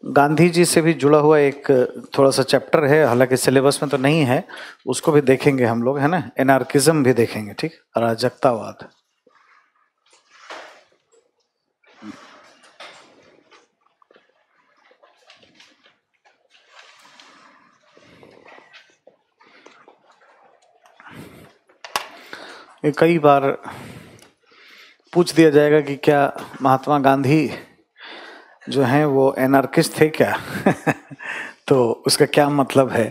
गांधी जी से भी जुड़ा हुआ एक थोड़ा सा चैप्टर है, हालांकि सिलेबस में तो नहीं है, उसको भी देखेंगे हम लोग, है ना। एनार्किज्म भी देखेंगे, ठीक, अराजकतावाद। ये कई बार पूछ दिया जाएगा कि क्या महात्मा गांधी जो हैं वो एनार्किस्ट थे क्या? तो उसका क्या मतलब है?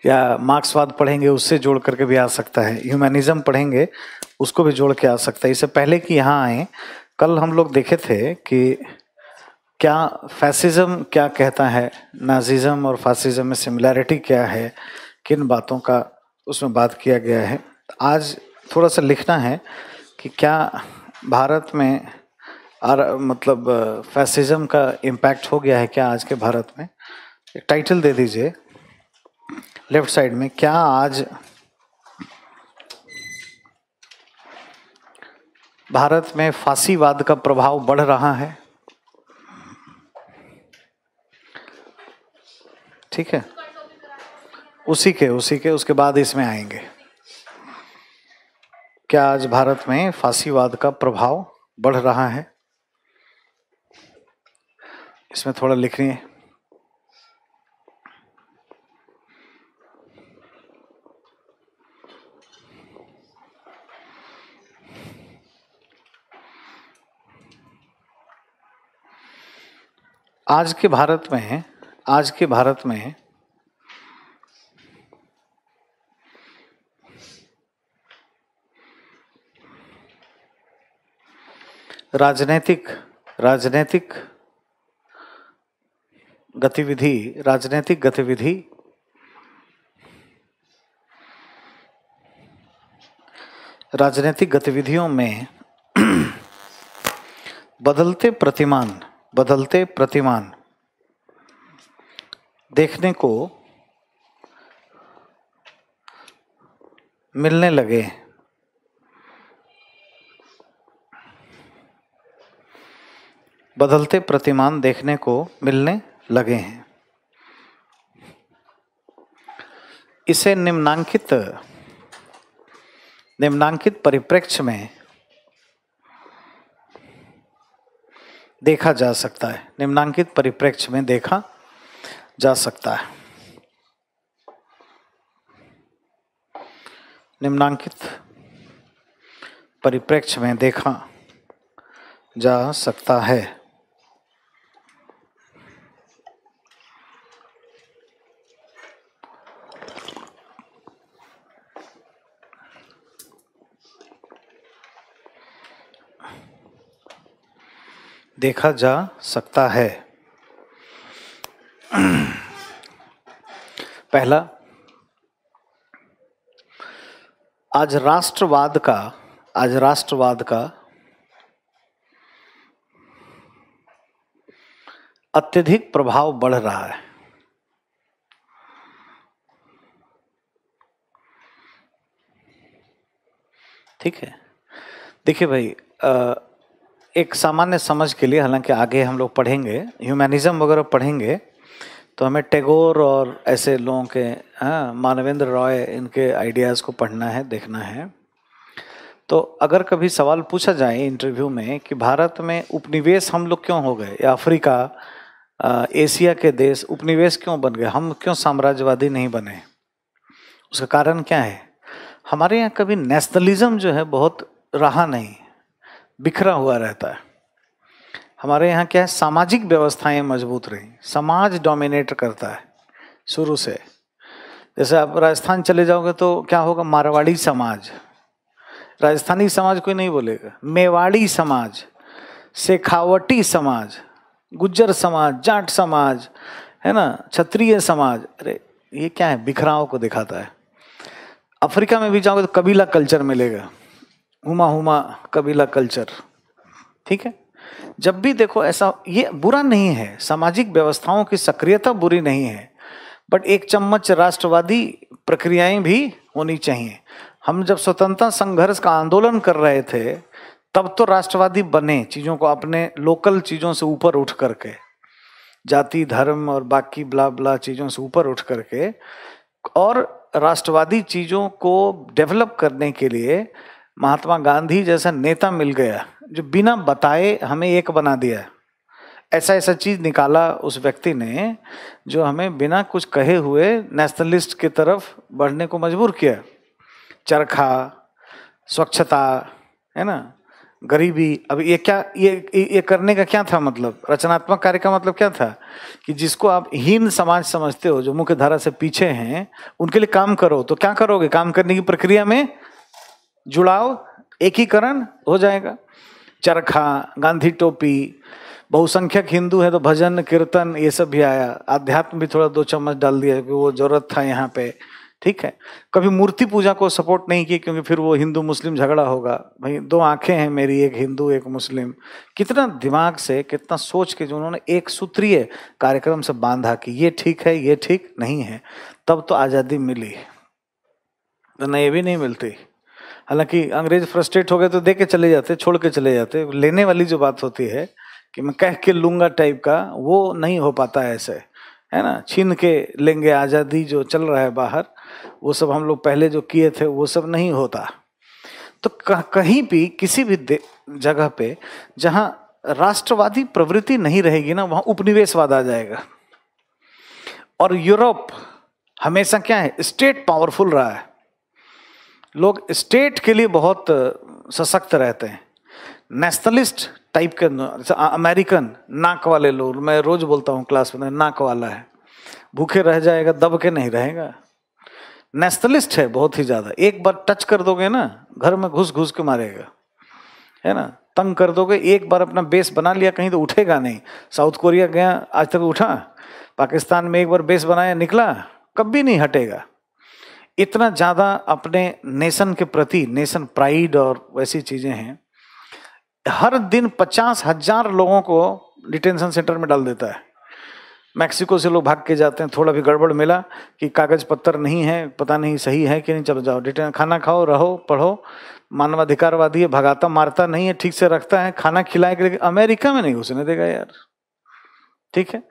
या मार्क्सवाद पढ़ेंगे उससे जोड़ करके भी आ सकता है, ह्यूमैनिज्म पढ़ेंगे उसको भी जोड़ के आ सकता है। इससे पहले कि यहाँ आए, कल हम लोग देखे थे कि क्या फैसिज्म क्या कहता है, नाजिज्म और फासिज्म में सिमिलैरिटी क्या है, किन बातों का उसमें बात किया गया है। आज थोड़ा सा लिखना है कि क्या भारत में मतलब फैसिज्म का इम्पैक्ट हो गया है क्या आज के भारत में। एक टाइटल दे दीजिए लेफ्ट साइड में, क्या आज भारत में फांसीवाद का प्रभाव बढ़ रहा है? ठीक है, उसी के उसके बाद इसमें आएंगे। क्या आज भारत में फांसीवाद का प्रभाव बढ़ रहा है? इसमें थोड़ा लिखिए। आज के भारत में राजनीतिक गतिविधियों में बदलते प्रतिमान देखने को मिलने लगे। बदलते प्रतिमान देखने को मिलने लगे हैं। इसे निम्नांकित परिप्रेक्ष्य में देखा जा सकता है। निम्नांकित परिप्रेक्ष्य में देखा जा सकता है। निम्नांकित परिप्रेक्ष्य में देखा जा सकता है। देखा जा सकता है। पहला, आज राष्ट्रवाद का अत्यधिक प्रभाव बढ़ रहा है। ठीक है, देखिए भाई, एक सामान्य समझ के लिए, हालांकि आगे हम लोग पढ़ेंगे ह्यूमैनिज्म वगैरह पढ़ेंगे तो हमें टैगोर और ऐसे लोगों के, मानवेंद्र रॉय, इनके आइडियाज़ को पढ़ना है, देखना है। तो अगर कभी सवाल पूछा जाए इंटरव्यू में कि भारत में उपनिवेश हम लोग क्यों हो गए, या अफ्रीका, एशिया के देश उपनिवेश क्यों बन गए, हम क्यों साम्राज्यवादी नहीं बने, उसका कारण क्या है? हमारे यहाँ कभी नेशनलिज्म जो है बहुत रहा नहीं, बिखरा हुआ रहता है। हमारे यहाँ क्या है, सामाजिक व्यवस्थाएं मजबूत रही, समाज डोमिनेट करता है शुरू से। जैसे आप राजस्थान चले जाओगे तो क्या होगा, मारवाड़ी समाज, राजस्थानी समाज कोई नहीं बोलेगा, मेवाड़ी समाज, शेखावटी समाज, गुज्जर समाज, जाट समाज, है ना, क्षत्रिय समाज। अरे ये क्या है, बिखराव को दिखाता है। अफ्रीका में भी जाओगे तो कबीला कल्चर मिलेगा, हुमा कबीला कल्चर। ठीक है, जब भी देखो ऐसा, ये बुरा नहीं है, सामाजिक व्यवस्थाओं की सक्रियता बुरी नहीं है, बट एक चम्मच राष्ट्रवादी प्रक्रियाएं भी होनी चाहिए। हम जब स्वतंत्रता संघर्ष का आंदोलन कर रहे थे तब तो राष्ट्रवादी बने, चीजों को अपने लोकल चीजों से ऊपर उठ करके, जाति धर्म और बाकी ब्ला ब्ला चीज़ों से ऊपर उठ करके और राष्ट्रवादी चीज़ों को डेवलप करने के लिए महात्मा गांधी जैसा नेता मिल गया जो बिना बताए हमें एक बना दिया। ऐसा ऐसा चीज़ निकाला उस व्यक्ति ने जो हमें बिना कुछ कहे हुए नेशनलिस्ट की तरफ बढ़ने को मजबूर किया। चरखा, स्वच्छता, है ना, गरीबी। अब ये क्या, ये करने का क्या था मतलब? रचनात्मक कार्य का मतलब क्या था कि जिसको आप हीन समाज समझते हो, जो मुख्य धारा से पीछे हैं, उनके लिए काम करो। तो क्या करोगे? काम करने की प्रक्रिया में जुड़ाव, एकीकरण हो जाएगा। चरखा, गांधी टोपी, बहुसंख्यक हिंदू है तो भजन कीर्तन ये सब भी आया। अध्यात्म भी थोड़ा 2 चम्मच डाल दिया क्योंकि वो जरूरत था यहाँ पे, ठीक है। कभी मूर्ति पूजा को सपोर्ट नहीं की क्योंकि फिर वो हिंदू मुस्लिम झगड़ा होगा। भाई 2 आंखें हैं मेरी, एक हिंदू एक मुस्लिम। कितना दिमाग से, कितना सोच के जो उन्होंने एक सूत्रीय कार्यक्रम से बांधा कि ये ठीक है ये ठीक नहीं है, तब तो आज़ादी मिली, वरना ये भी नहीं मिलती। हालांकि अंग्रेज फ्रस्ट्रेट हो गए तो दे के चले जाते, छोड़ के चले जाते। लेने वाली जो बात होती है कि मैं कह के लूंगा टाइप का, वो नहीं हो पाता ऐसे, है ना। छीन के लेंगे आज़ादी जो चल रहा है बाहर, वो सब हम लोग पहले जो किए थे वो सब नहीं होता। तो कहीं भी किसी भी जगह पे जहां राष्ट्रवादी प्रवृत्ति नहीं रहेगी ना, वहां उपनिवेशवाद आ जाएगा। और यूरोप हमेशा क्या है, स्टेट पावरफुल रहा है। लोग स्टेट के लिए बहुत सशक्त रहते हैं। नेशनलिस्ट टाइप के, अमेरिकन नाक वाले लोग, मैं रोज बोलता हूँ क्लास में, नाक वाला है, भूखे रह जाएगा, दब के नहीं रहेगा। नेशनलिस्ट है बहुत ही ज्यादा, एक बार टच कर दोगे ना घर में घुस घुस के मारेगा, है ना। तंग कर दोगे, एक बार अपना बेस बना लिया कहीं तो उठेगा नहीं। साउथ कोरिया गया, आज तक उठा? पाकिस्तान में एक बार बेस बनाया, निकला, कभी नहीं हटेगा। इतना ज्यादा अपने नेशन के प्रति, नेशन प्राइड और वैसी चीजें हैं। हर दिन 50,000 लोगों को डिटेंशन सेंटर में डाल देता है। मैक्सिको से लोग भाग के जाते हैं, थोड़ा भी गड़बड़ मिला कि कागज पत्तर नहीं है, पता नहीं सही है कि नहीं, चलो जाओ डिटेन, खाना खाओ, रहो, पढ़ो। मानवाधिकारवादी है, भगाता मारता नहीं है, ठीक से रखता है, खाना खिलाए के। अमेरिका में नहीं घुसने देगा यार, ठीक है।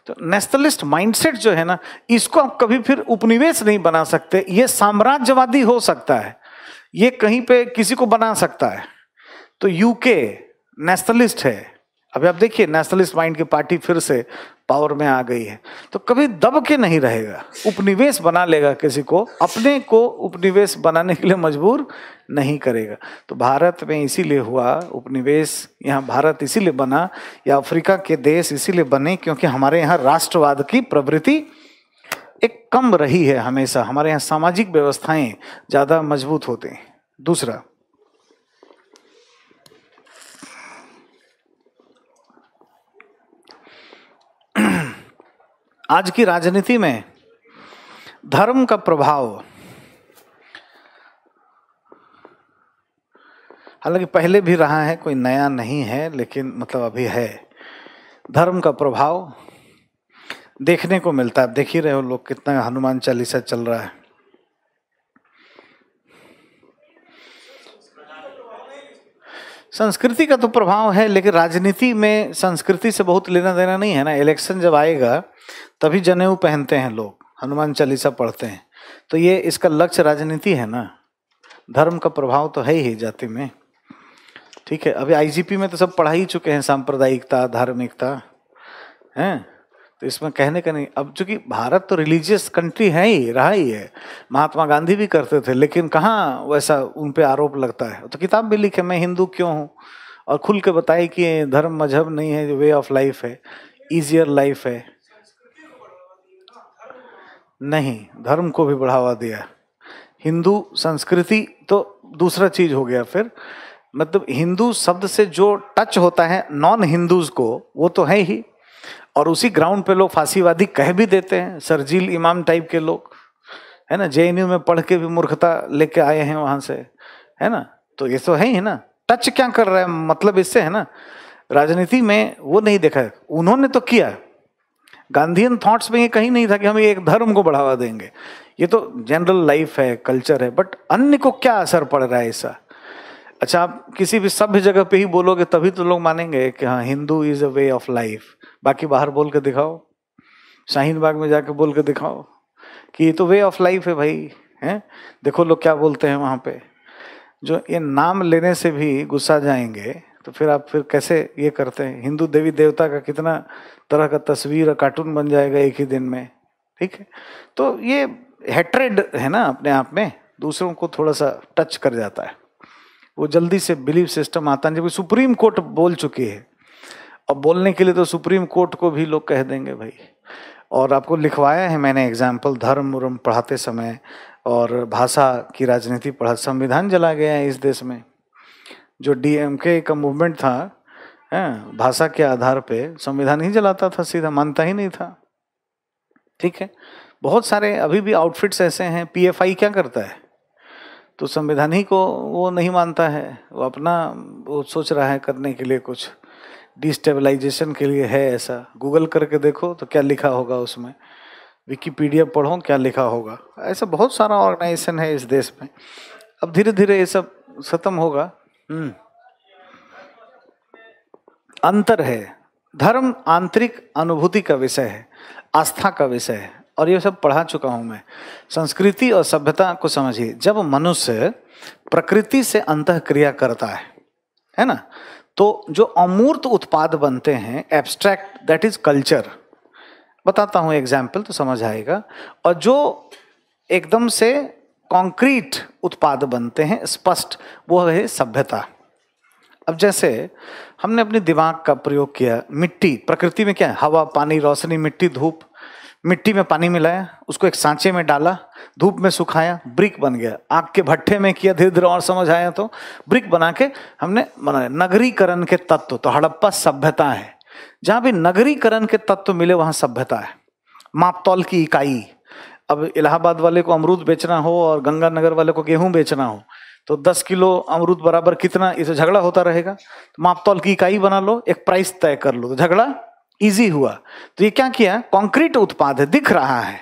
तो नेशनलिस्ट माइंडसेट जो है ना, इसको आप कभी फिर उपनिवेश नहीं बना सकते। ये साम्राज्यवादी हो सकता है, ये कहीं पे किसी को बना सकता है। तो यूके नेशनलिस्ट है, अभी आप देखिए नेशनलिस्ट माइंड की पार्टी फिर से पावर में आ गई है। तो कभी दब के नहीं रहेगा, उपनिवेश बना लेगा किसी को, अपने को उपनिवेश बनाने के लिए मजबूर नहीं करेगा। तो भारत में इसीलिए हुआ उपनिवेश, यहाँ भारत इसीलिए बना, या अफ्रीका के देश इसीलिए बने क्योंकि हमारे यहाँ राष्ट्रवाद की प्रवृत्ति एक कम रही है हमेशा। हमारे यहाँ सामाजिक व्यवस्थाएं ज्यादा मजबूत होते हैं। दूसरा, आज की राजनीति में धर्म का प्रभाव, हालांकि पहले भी रहा है, कोई नया नहीं है, लेकिन मतलब अभी है। धर्म का प्रभाव देखने को मिलता है। देख ही रहे हो लोग, कितना हनुमान चालीसा चल रहा है। संस्कृति का तो प्रभाव है, लेकिन राजनीति में संस्कृति से बहुत लेना देना नहीं है ना। इलेक्शन जब आएगा तभी जनेऊ पहनते हैं लोग, हनुमान चालीसा पढ़ते हैं, तो ये इसका लक्ष्य राजनीति है ना। धर्म का प्रभाव तो है ही जाति में, ठीक है। अभी आईजीपी में तो सब पढ़ा ही चुके हैं, सांप्रदायिकता, धार्मिकता, है, तो इसमें कहने का नहीं। अब चूंकि भारत तो रिलीजियस कंट्री है ही, रहा ही है, महात्मा गांधी भी करते थे, लेकिन कहाँ वैसा उन पे आरोप लगता है। तो किताब भी लिखे, मैं हिंदू क्यों हूँ, और खुल के बताए कि धर्म मजहब नहीं है, जो वे ऑफ लाइफ है, इजियर लाइफ है। नहीं, धर्म को भी बढ़ावा दिया। हिंदू संस्कृति तो दूसरा चीज हो गया फिर, मतलब हिंदू शब्द से जो टच होता है नॉन हिंदूज को, वो तो है ही। और उसी ग्राउंड पे लोग फांसीवादी कह भी देते हैं, सरजील इमाम टाइप के लोग, है ना, जेएनयू में पढ़ के भी मूर्खता लेके आए हैं वहां से, है ना। तो ये तो है ही ना। टच क्या कर रहा है मतलब इससे, है ना। राजनीति में वो नहीं देखा है, उन्होंने तो किया। गांधीयन थॉट्स में ये कहीं नहीं था कि हम एक धर्म को बढ़ावा देंगे, ये तो जनरल लाइफ है, कल्चर है। बट अन्य को क्या असर पड़ रहा है ऐसा? अच्छा, आप किसी भी सभ्य जगह पे ही बोलोगे तभी तो लोग मानेंगे कि हाँ Hindu is a way of life. बाकी बाहर बोल के दिखाओ, शाहीन बाग में जाके बोल के दिखाओ कि ये तो वे ऑफ लाइफ है भाई, हैं? देखो लोग क्या बोलते हैं वहाँ पे। जो ये नाम लेने से भी गुस्सा जाएंगे तो फिर आप फिर कैसे ये करते हैं? हिंदू देवी देवता का कितना तरह का तस्वीर और कार्टून बन जाएगा एक ही दिन में, ठीक है? तो ये हेट्रेड है ना अपने आप में, दूसरों को थोड़ा सा टच कर जाता है, वो जल्दी से बिलीफ सिस्टम आता है। जब सुप्रीम कोर्ट बोल चुकी है, अब बोलने के लिए तो सुप्रीम कोर्ट को भी लोग कह देंगे भाई। और आपको लिखवाया है मैंने एग्जाम्पल, धर्म उर्म पढ़ाते समय और भाषा की राजनीति पढ़ा, संविधान जला गया है इस देश में। जो डीएमके का मूवमेंट था, है, भाषा के आधार पे संविधान ही जलाता था, सीधा मानता ही नहीं था, ठीक है? बहुत सारे अभी भी आउटफिट्स ऐसे हैं। पीएफआई क्या करता है? तो संविधान ही को वो नहीं मानता है, वो अपना वो सोच रहा है करने के लिए, कुछ डिस्टेबलाइजेशन के लिए है ऐसा। गूगल करके देखो तो क्या लिखा होगा उसमें, विकिपीडिया पढ़ो क्या लिखा होगा। ऐसा बहुत सारा ऑर्गेनाइजेशन है इस देश में। अब धीरे धीरे ये सब खत्म होगा। अंतर है, धर्म आंतरिक अनुभूति का विषय है, आस्था का विषय है, और ये सब पढ़ा चुका हूं मैं। संस्कृति और सभ्यता को समझिए, जब मनुष्य प्रकृति से अंतःक्रिया करता है ना, तो जो अमूर्त उत्पाद बनते हैं, एब्स्ट्रैक्ट, दैट इज कल्चर। बताता हूं एग्जाम्पल तो समझ आएगा। और जो एकदम से कॉन्क्रीट उत्पाद बनते हैं, स्पष्ट, वो है सभ्यता। अब जैसे हमने अपने दिमाग का प्रयोग किया, मिट्टी, प्रकृति में क्या है? हवा, पानी, रोशनी, मिट्टी, धूप। मिट्टी में पानी मिलाया, उसको एक सांचे में डाला, धूप में सुखाया, ब्रिक बन गया। आग के भट्ठे में किया, धीरे धीरे और समझ आया तो ब्रिक बना के हमने बनाया। नगरीकरण के तत्व, तो हड़प्पा सभ्यता है। जहां भी नगरीकरण के तत्व मिले वहां सभ्यता है। मापतौल की इकाई, अब इलाहाबाद वाले को अमरूद बेचना हो और गंगानगर वाले को गेहूं बेचना हो, तो 10 किलो अमरूद बराबर कितना, इसे झगड़ा होता रहेगा। तो मापतौल की इकाई बना लो, एक प्राइस तय कर लो, तो झगड़ा इजी हुआ। तो ये क्या किया? कॉन्क्रीट उत्पाद है, दिख रहा है,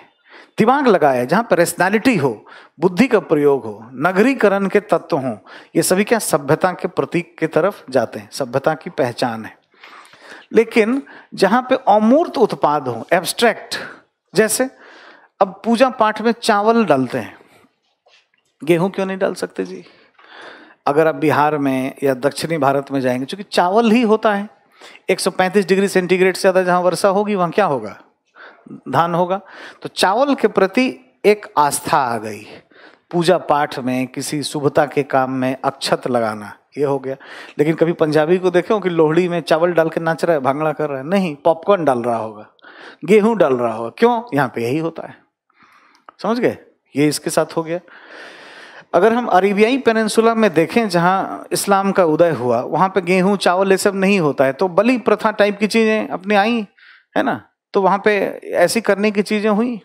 दिमाग लगाया, जहां पर रेशनैलिटी हो, बुद्धि का प्रयोग हो, नगरीकरण के तत्व हो, ये सभी क्या सभ्यता के प्रतीक की तरफ जाते हैं, सभ्यता की पहचान है। लेकिन जहां पे अमूर्त उत्पाद हो, एब्स्ट्रैक्ट, जैसे अब पूजा पाठ में चावल डालते हैं, गेहूं क्यों नहीं डाल सकते जी? अगर आप बिहार में या दक्षिणी भारत में जाएंगे, क्योंकि चावल ही होता है। 135 डिग्री सेंटीग्रेड से ज़्यादा जहां वर्षा होगी वहां क्या होगा? धान होगा। तो चावल के प्रति एक आस्था आ गई। पूजा पाठ में, किसी शुभता के काम में अक्षत लगाना, ये हो गया। लेकिन कभी पंजाबी को देखे हो कि लोहड़ी में चावल डाल के नाच रहा है, भांगड़ा कर रहा है? नहीं, पॉपकॉर्न डाल रहा होगा, गेहूं डाल रहा होगा। क्यों? यहाँ पे यही होता है, समझ गए? ये इसके साथ हो गया। अगर हम अरेबियाई पेनिनसुला में देखें, जहाँ इस्लाम का उदय हुआ, वहाँ पे गेहूं चावल ये सब नहीं होता है, तो बलि प्रथा टाइप की चीज़ें अपने आई, है ना? तो वहाँ पे ऐसी करने की चीज़ें हुई,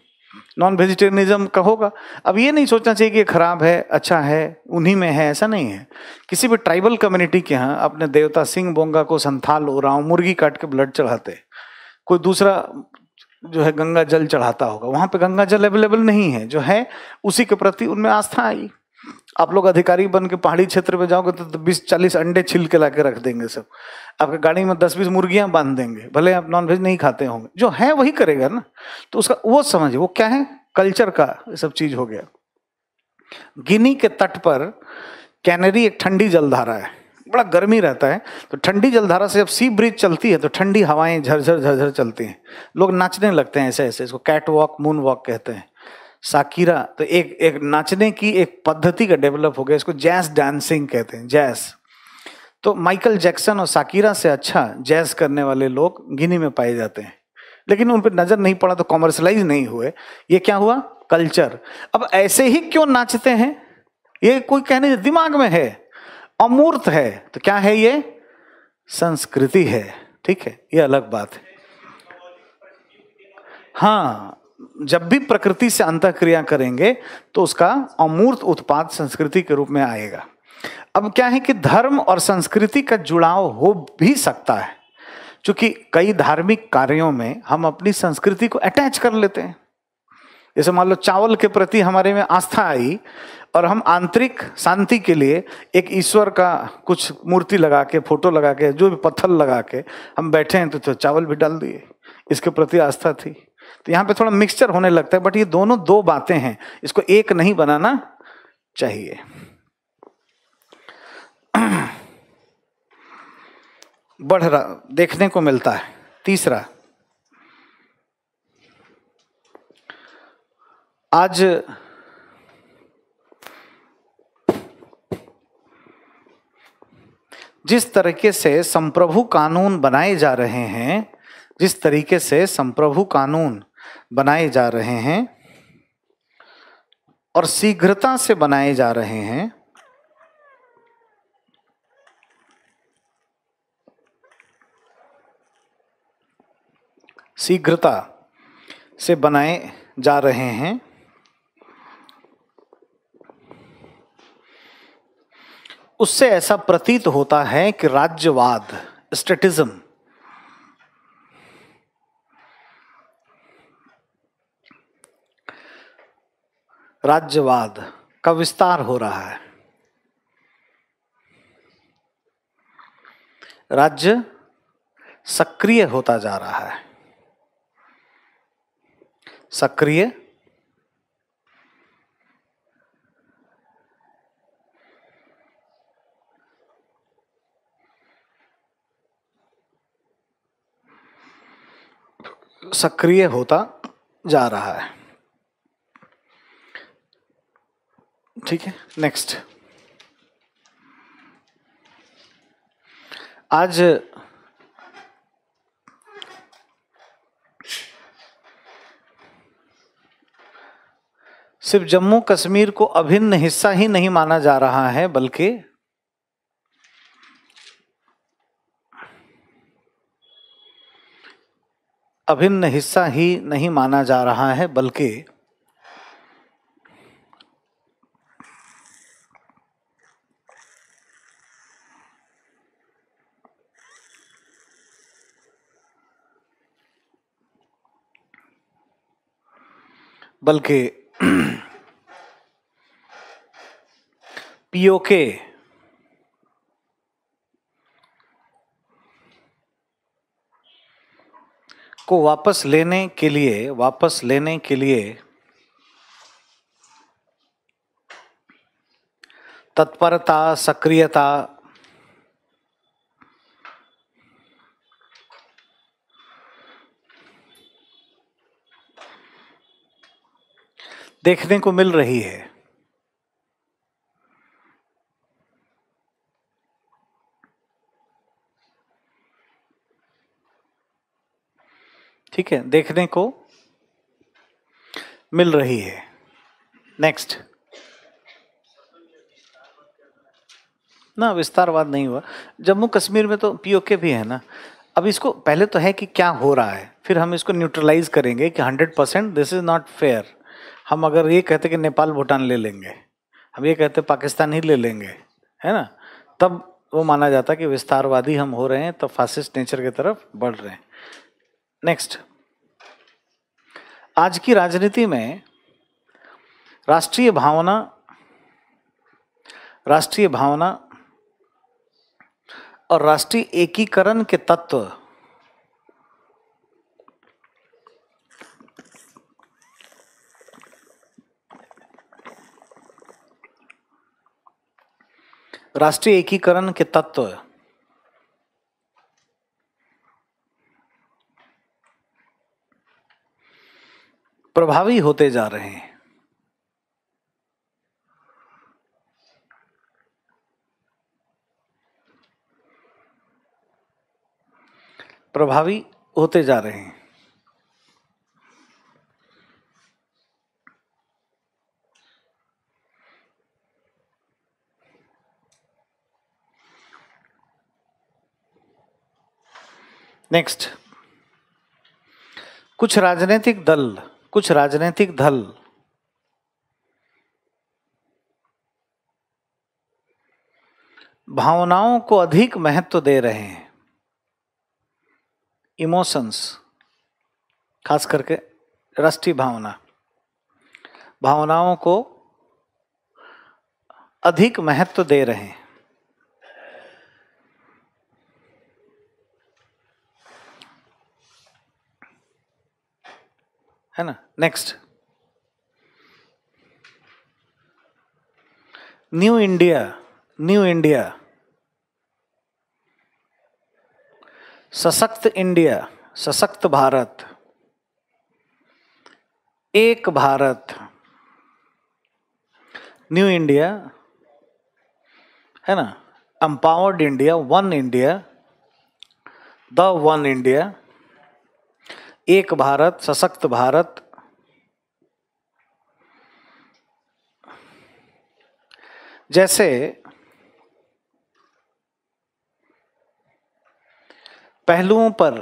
नॉन वेजिटेरियनिज्म का होगा। अब ये नहीं सोचना चाहिए कि ये खराब है, अच्छा है, उन्हीं में है, ऐसा नहीं है। किसी भी ट्राइबल कम्युनिटी के यहाँ अपने देवता सिंह बोंगा को संथाल, ओरांव, मुर्गी काट के ब्लड चढ़ाते। कोई दूसरा जो है गंगा जल चढ़ाता होगा, वहाँ पे गंगा जल अवेलेबल नहीं है, जो है उसी के प्रति उनमें आस्था आई। आप लोग अधिकारी बन के पहाड़ी क्षेत्र में जाओगे तो 20-40 अंडे छिल के ला के रख देंगे सब, आपके गाड़ी में 10-20 मुर्गियां बांध देंगे, भले आप नॉनवेज नहीं खाते होंगे, जो है वही करेगा ना। तो उसका वो समझिए, वो क्या है? कल्चर का सब चीज हो गया। गिनी के तट पर कैनरी एक ठंडी जलधारा है, बड़ा गर्मी रहता है, तो ठंडी जलधारा से जब सी ब्रिज चलती है तो ठंडी हवाएं झरझर झरझर चलती हैं, लोग नाचने लगते हैं ऐसे ऐसे, इसको कैट वॉक, मून वॉक कहते हैं। साकिरा, तो एक नाचने की एक पद्धति का डेवलप हो गया, इसको जैज डांसिंग कहते हैं, जैज। तो माइकल जैक्सन और साकिरा से अच्छा जैज करने वाले लोग गिनी में पाए जाते हैं, लेकिन उन पर नजर नहीं पड़ा तो कॉमर्शलाइज नहीं हुए। ये क्या हुआ? कल्चर। अब ऐसे ही क्यों नाचते हैं? ये कोई कहने दिमाग में है, अमूर्त है, तो क्या है ये? संस्कृति है, ठीक है, ये अलग बात है। हाँ, जब भी प्रकृति से अंतःक्रिया करेंगे तो उसका अमूर्त उत्पाद संस्कृति के रूप में आएगा। अब क्या है कि धर्म और संस्कृति का जुड़ाव हो भी सकता है, क्योंकि कई धार्मिक कार्यों में हम अपनी संस्कृति को अटैच कर लेते हैं। जैसे मान लो चावल के प्रति हमारे में आस्था आई और हम आंतरिक शांति के लिए एक ईश्वर का कुछ मूर्ति लगा के, फोटो लगा के, जो भी पत्थर लगा के हम बैठे हैं, तो चावल भी डाल दिए, इसके प्रति आस्था थी। तो यहाँ पे थोड़ा मिक्सचर होने लगता है, बट ये दोनों दो बातें हैं, इसको एक नहीं बनाना चाहिए। बढ़ रहा देखने को मिलता है। तीसरा, आज जिस तरीके से संप्रभु कानून बनाए जा रहे हैं, जिस तरीके से संप्रभु कानून बनाए जा रहे हैं और शीघ्रता से बनाए जा रहे हैं, शीघ्रता से बनाए जा रहे हैं, उससे ऐसा प्रतीत होता है कि राज्यवाद, स्टेटिज्म, राज्यवाद का विस्तार हो रहा है। राज्य सक्रिय होता जा रहा है, सक्रिय सक्रिय होता जा रहा है। ठीक है, नेक्स्ट। आज सिर्फ जम्मू कश्मीर को अभिन्न हिस्सा ही नहीं माना जा रहा है, बल्कि अभिन्न हिस्सा ही नहीं माना जा रहा है, बल्कि पीओके को वापस लेने के लिए तत्परता, सक्रियता, देखने को मिल रही है। ठीक है, देखने को मिल रही है। नेक्स्ट। ना, विस्तारवाद नहीं हुआ। जम्मू कश्मीर में तो पीओके भी है ना। अब इसको पहले तो है कि क्या हो रहा है, फिर हम इसको न्यूट्रलाइज करेंगे कि 100% दिस इज नॉट फेयर। हम अगर ये कहते कि नेपाल भूटान ले लेंगे, हम ये कहते पाकिस्तान ही ले लेंगे, है ना, तब वो माना जाता कि विस्तारवादी हम हो रहे हैं, तो फासिस्ट नेचर की तरफ बढ़ रहे हैं। नेक्स्ट। आज की राजनीति में राष्ट्रीय भावना और राष्ट्रीय एकीकरण के तत्व प्रभावी होते जा रहे हैं। प्रभावी होते जा रहे हैं। नेक्स्ट। कुछ राजनीतिक दल भावनाओं को अधिक महत्व दे रहे हैं, इमोशंस, खास करके राष्ट्रीय भावना। भावनाओं को अधिक महत्व दे रहे हैं। है ना। Next, new India, new India, सशक्त इंडिया, सशक्त भारत, एक भारत, न्यू इंडिया, है ना, empowered India, one India, the one India, एक भारत, सशक्त भारत, जैसे पहलुओं पर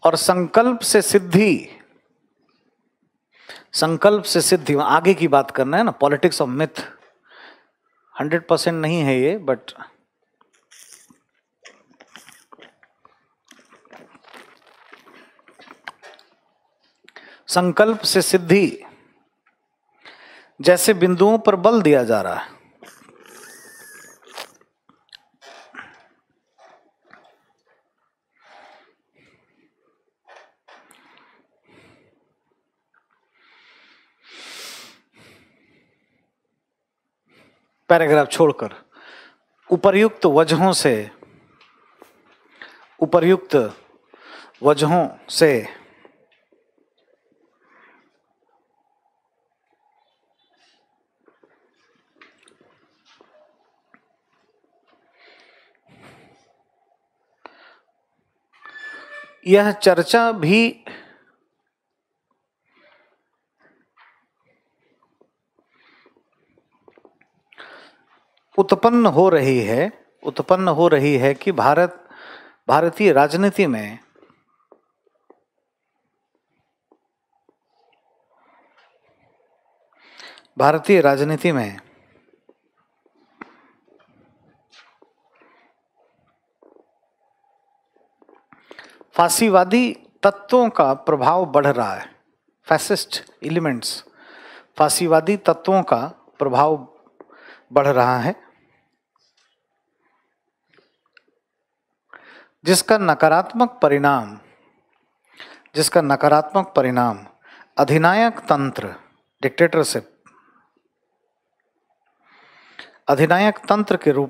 और संकल्प से सिद्धि, संकल्प से सिद्धि, आगे की बात करना है ना, पॉलिटिक्स ऑफ मिथ, 100% नहीं है ये, बट संकल्प से सिद्धि जैसे बिंदुओं पर बल दिया जा रहा है। पैराग्राफ छोड़कर उपर्युक्त वजहों से, उपर्युक्त वजहों से यह चर्चा भी उत्पन्न हो रही है कि भारतीय राजनीति में फासीवादी तत्वों का प्रभाव बढ़ रहा है। फैसिस्ट एलिमेंट्स, फासीवादी तत्वों का प्रभाव बढ़ रहा है, जिसका नकारात्मक परिणाम अधिनायक तंत्र, डिक्टेटरशिप, अधिनायक तंत्र के रूप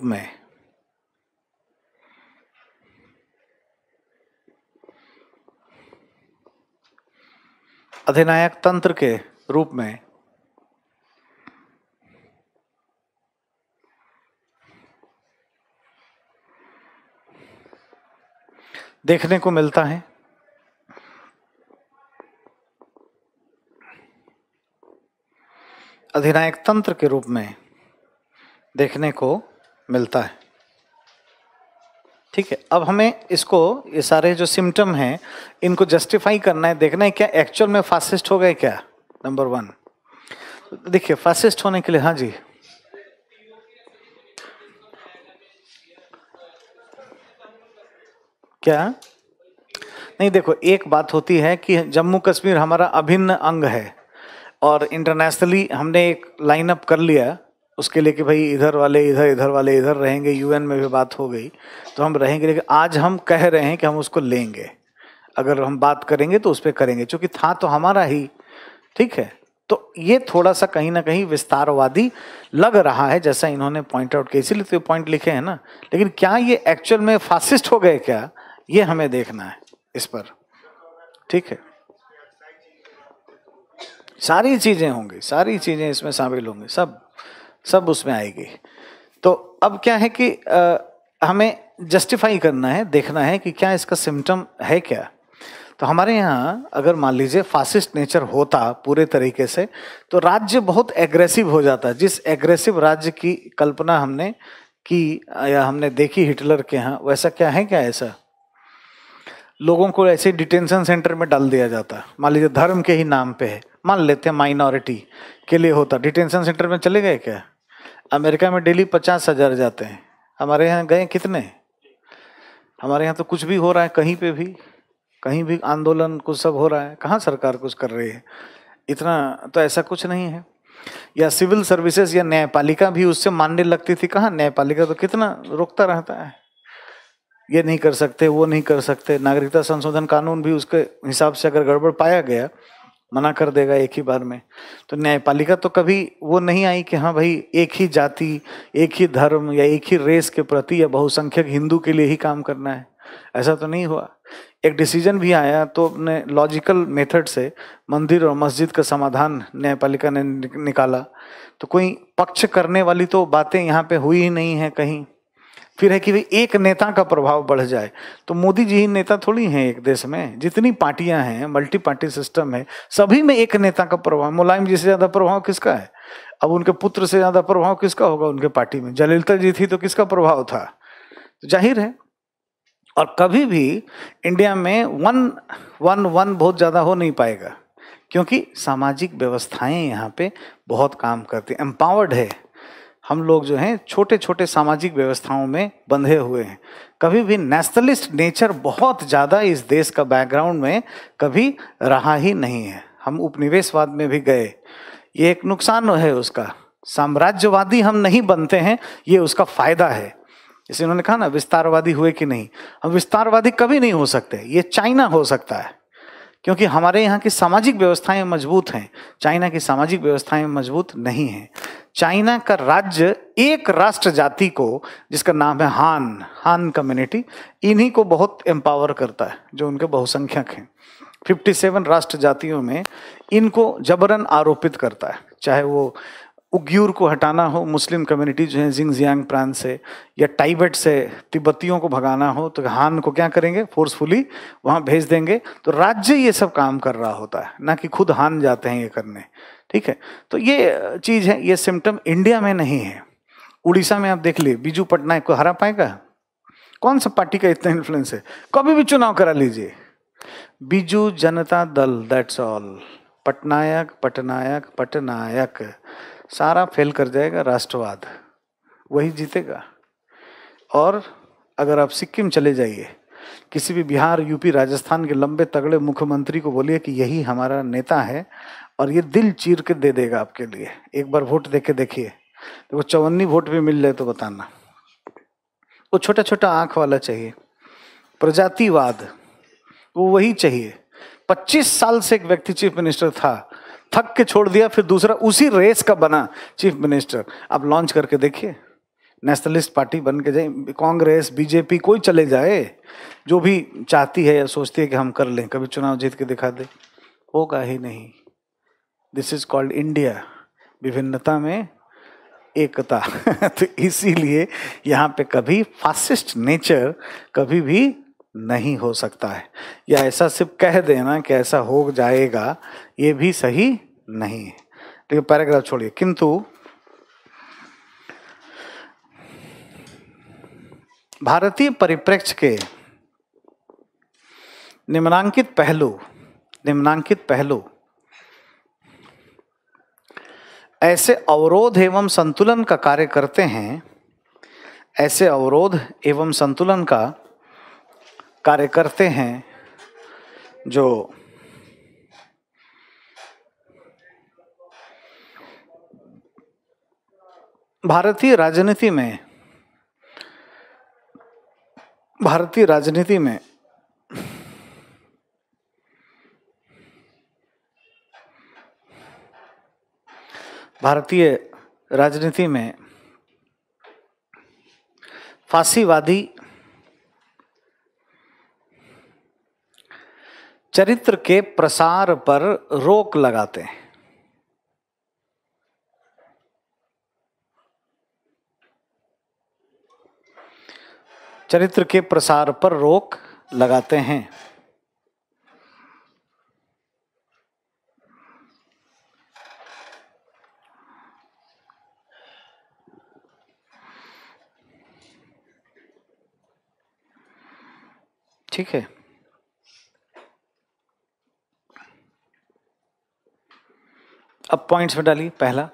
में देखने को मिलता है। अधिनायक तंत्र के रूप में देखने को मिलता है। ठीक है, अब हमें इसको, ये सारे जो सिम्टम हैं, इनको जस्टिफाई करना है, देखना है क्या एक्चुअल में फासिस्ट हो गए क्या। नंबर 1 देखिए, फासिस्ट होने के लिए, हाँ जी, क्या नहीं, देखो एक बात होती है कि जम्मू कश्मीर हमारा अभिन्न अंग है और इंटरनेशनली हमने एक लाइनअप कर लिया उसके लिए कि भाई इधर वाले इधर, इधर वाले इधर रहेंगे, यूएन में भी बात हो गई तो हम रहेंगे, लेकिन आज हम कह रहे हैं कि हम उसको लेंगे, अगर हम बात करेंगे तो उस पर करेंगे, क्योंकि था तो हमारा ही। ठीक है, तो ये थोड़ा सा कहीं ना कहीं विस्तारवादी लग रहा है जैसा इन्होंने पॉइंट आउट किया, इसीलिए तो पॉइंट लिखे हैं ना, लेकिन क्या ये एक्चुअल में फासिस्ट हो गए क्या, ये हमें देखना है इस पर। ठीक है, सारी चीजें होंगी, सारी चीजें इसमें शामिल होंगी, सब उसमें आएगी। तो अब क्या है कि हमें जस्टिफाई करना है, देखना है कि क्या इसका सिम्टम है क्या। तो हमारे यहाँ अगर मान लीजिए फासिस्ट नेचर होता पूरे तरीके से तो राज्य बहुत एग्रेसिव हो जाता। जिस एग्रेसिव राज्य की कल्पना हमने की या हमने देखी हिटलर के यहाँ, वैसा क्या है क्या ऐसा? लोगों को ऐसे डिटेंशन सेंटर में डाल दिया जाता, मान लीजिए धर्म के ही नाम पे है, मान लेते हैं माइनॉरिटी के लिए होता, डिटेंशन सेंटर में चले गए क्या? अमेरिका में डेली 50,000 जाते हैं, हमारे यहाँ गए कितने? हमारे यहाँ तो कुछ भी हो रहा है, कहीं भी आंदोलन कुछ सब हो रहा है, कहाँ सरकार कुछ कर रही है? इतना तो ऐसा कुछ नहीं है। या सिविल सर्विसेज या न्यायपालिका भी उससे मानने लगती थी, कहाँ? न्यायपालिका तो कितना रोकता रहता है, ये नहीं कर सकते, वो नहीं कर सकते। नागरिकता संशोधन कानून भी उसके हिसाब से अगर गड़बड़ पाया गया मना कर देगा एक ही बार में। तो न्यायपालिका तो कभी वो नहीं आई कि हाँ भाई एक ही जाति, एक ही धर्म या एक ही रेस के प्रति या बहुसंख्यक हिंदू के लिए ही काम करना है, ऐसा तो नहीं हुआ। एक डिसीजन भी आया तो अपने लॉजिकल मेथड से मंदिर और मस्जिद का समाधान न्यायपालिका ने निकाला। तो कोई पक्ष करने वाली तो बातें यहाँ पे हुई ही नहीं है कहीं। फिर है कि भाई एक नेता का प्रभाव बढ़ जाए, तो मोदी जी ही नेता थोड़ी हैं एक देश में। जितनी पार्टियां हैं, मल्टी पार्टी सिस्टम है, सभी में एक नेता का प्रभाव। मुलायम जी से ज्यादा प्रभाव किसका है? अब उनके पुत्र से ज्यादा प्रभाव किसका होगा उनके पार्टी में? जयललिता जी थी तो किसका प्रभाव था? तो जाहिर है। और कभी भी इंडिया में वन वन वन बहुत ज्यादा हो नहीं पाएगा, क्योंकि सामाजिक व्यवस्थाएं यहाँ पे बहुत काम करती, एम्पावर्ड है। हम लोग जो हैं छोटे छोटे सामाजिक व्यवस्थाओं में बंधे हुए हैं। कभी भी नेशनलिस्ट नेचर बहुत ज़्यादा इस देश का बैकग्राउंड में कभी रहा ही नहीं है। हम उपनिवेशवाद में भी गए, ये एक नुकसान है उसका। साम्राज्यवादी हम नहीं बनते हैं, ये उसका फायदा है। जैसे उन्होंने कहा ना विस्तारवादी हुए कि नहीं, हम विस्तारवादी कभी नहीं हो सकते। ये चाइना हो सकता है, क्योंकि हमारे यहाँ की सामाजिक व्यवस्थाएं मजबूत हैं, चाइना की सामाजिक व्यवस्थाएं मजबूत नहीं हैं। चाइना का राज्य एक राष्ट्र जाति को, जिसका नाम है हान कम्युनिटी, इन्हीं को बहुत एम्पावर करता है, जो उनके बहुसंख्यक हैं। 57 राष्ट्र जातियों में इनको जबरन आरोपित करता है। चाहे वो उग्यूर को हटाना हो, मुस्लिम कम्युनिटी जो है जिंगजियांग प्रांत से, या टाइबेट से तिब्बतियों को भगाना हो, तो हान को क्या करेंगे? फोर्सफुली वहाँ भेज देंगे। तो राज्य ये सब काम कर रहा होता है, ना कि खुद हान जाते हैं ये करने। ठीक है, तो ये चीज़ है, ये सिम्टम इंडिया में नहीं है। उड़ीसा में आप देख लिए, बीजू पटनायक को हरा पाएगा? कौन सा पार्टी का इतना इन्फ्लुएंस है? कभी भी चुनाव करा लीजिए, बीजू जनता दल, दैट्स ऑल। पटनायक पटनायक पटनायक, सारा फेल कर जाएगा, राष्ट्रवाद वही जीतेगा। और अगर आप सिक्किम चले जाइए, किसी भी बिहार, यूपी, राजस्थान के लंबे तगड़े मुख्यमंत्री को बोलिए कि यही हमारा नेता है, और ये दिल चीर के दे देगा आपके लिए। एक बार वोट दे के देखिए, तो वो 54 वोट भी मिल जाए तो बताना। वो छोटा छोटा आंख वाला चाहिए, प्रजातिवाद वो वही चाहिए। 25 साल से एक व्यक्ति चीफ मिनिस्टर था, थक के छोड़ दिया, फिर दूसरा उसी रेस का बना चीफ मिनिस्टर। आप लॉन्च करके देखिए, नेशनलिस्ट पार्टी बन के जाए, कांग्रेस, बीजेपी, कोई चले जाए, जो भी चाहती है या सोचती है कि हम कर लें, कभी चुनाव जीत के दिखा दे, होगा ही नहीं। दिस इज कॉल्ड इंडिया, विभिन्नता में एकता। तो इसीलिए यहाँ पे कभी फासिस्ट नेचर कभी भी नहीं हो सकता है, या ऐसा सिर्फ कह देना कि ऐसा हो जाएगा, ये भी सही नहीं है। ठीक है, पैराग्राफ छोड़िए। किंतु भारतीय परिप्रेक्ष्य के निम्नांकित पहलू ऐसे अवरोध एवं संतुलन का कार्य करते हैं, ऐसे अवरोध एवं संतुलन का कार्य करते हैं जो भारतीय राजनीति में भारतीय राजनीति में फासीवादी चरित्र के प्रसार पर रोक लगाते हैं। चरित्र के प्रसार पर रोक लगाते हैं। ठीक है, अब पॉइंट्स में डालिए। पहला,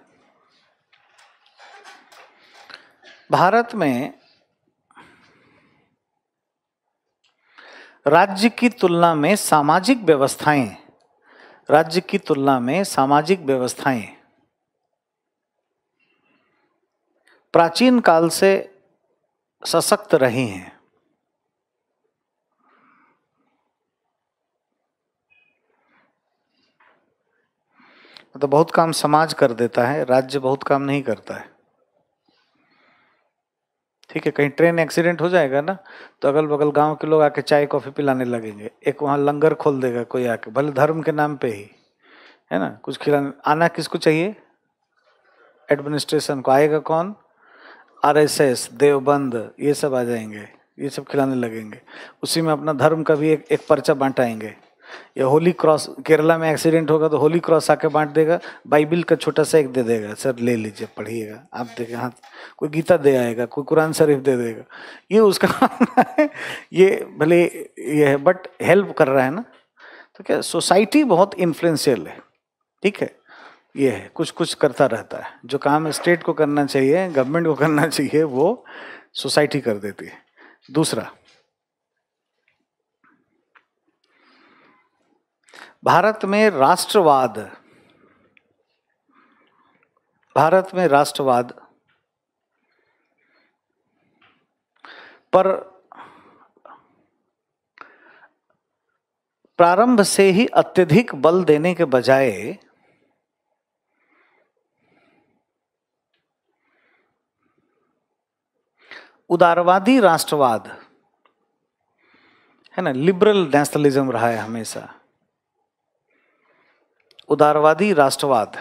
भारत में राज्य की तुलना में सामाजिक व्यवस्थाएं, राज्य की तुलना में सामाजिक व्यवस्थाएं प्राचीन काल से सशक्त रही हैं। तो बहुत काम समाज कर देता है, राज्य बहुत काम नहीं करता है। ठीक है, कहीं ट्रेन एक्सीडेंट हो जाएगा ना, तो अगल बगल गांव के लोग आके चाय कॉफी पिलाने लगेंगे, एक वहां लंगर खोल देगा कोई आके, भले धर्म के नाम पे ही, है ना, कुछ खिलाने। आना किसको चाहिए? एडमिनिस्ट्रेशन को। आएगा कौन? आरएसएस, देवबंद, ये सब आ जाएंगे, ये सब खिलाने लगेंगे। उसी में अपना धर्म का भी एक पर्चा बांटाएंगे। या होली क्रॉस, केरला में एक्सीडेंट होगा तो होली क्रॉस आके बांट देगा, बाइबिल का छोटा सा एक दे देगा, सर ले लीजिए पढ़िएगा आप, देखें हाथ, कोई गीता दे आएगा, कोई कुरान शरीफ दे देगा, ये उसका है। ये भले ये है बट हेल्प कर रहा है ना। तो क्या सोसाइटी बहुत इन्फ्लुएंशियल है। ठीक है, ये है, कुछ कुछ करता रहता है। जो काम स्टेट को करना चाहिए, गवर्नमेंट को करना चाहिए, वो सोसाइटी कर देती है। दूसरा, भारत में राष्ट्रवाद, भारत में राष्ट्रवाद पर प्रारंभ से ही अत्यधिक बल देने के बजाय उदारवादी राष्ट्रवाद, है ना, लिबरल नेशनलिज्म रहा है हमेशा। उदारवादी राष्ट्रवाद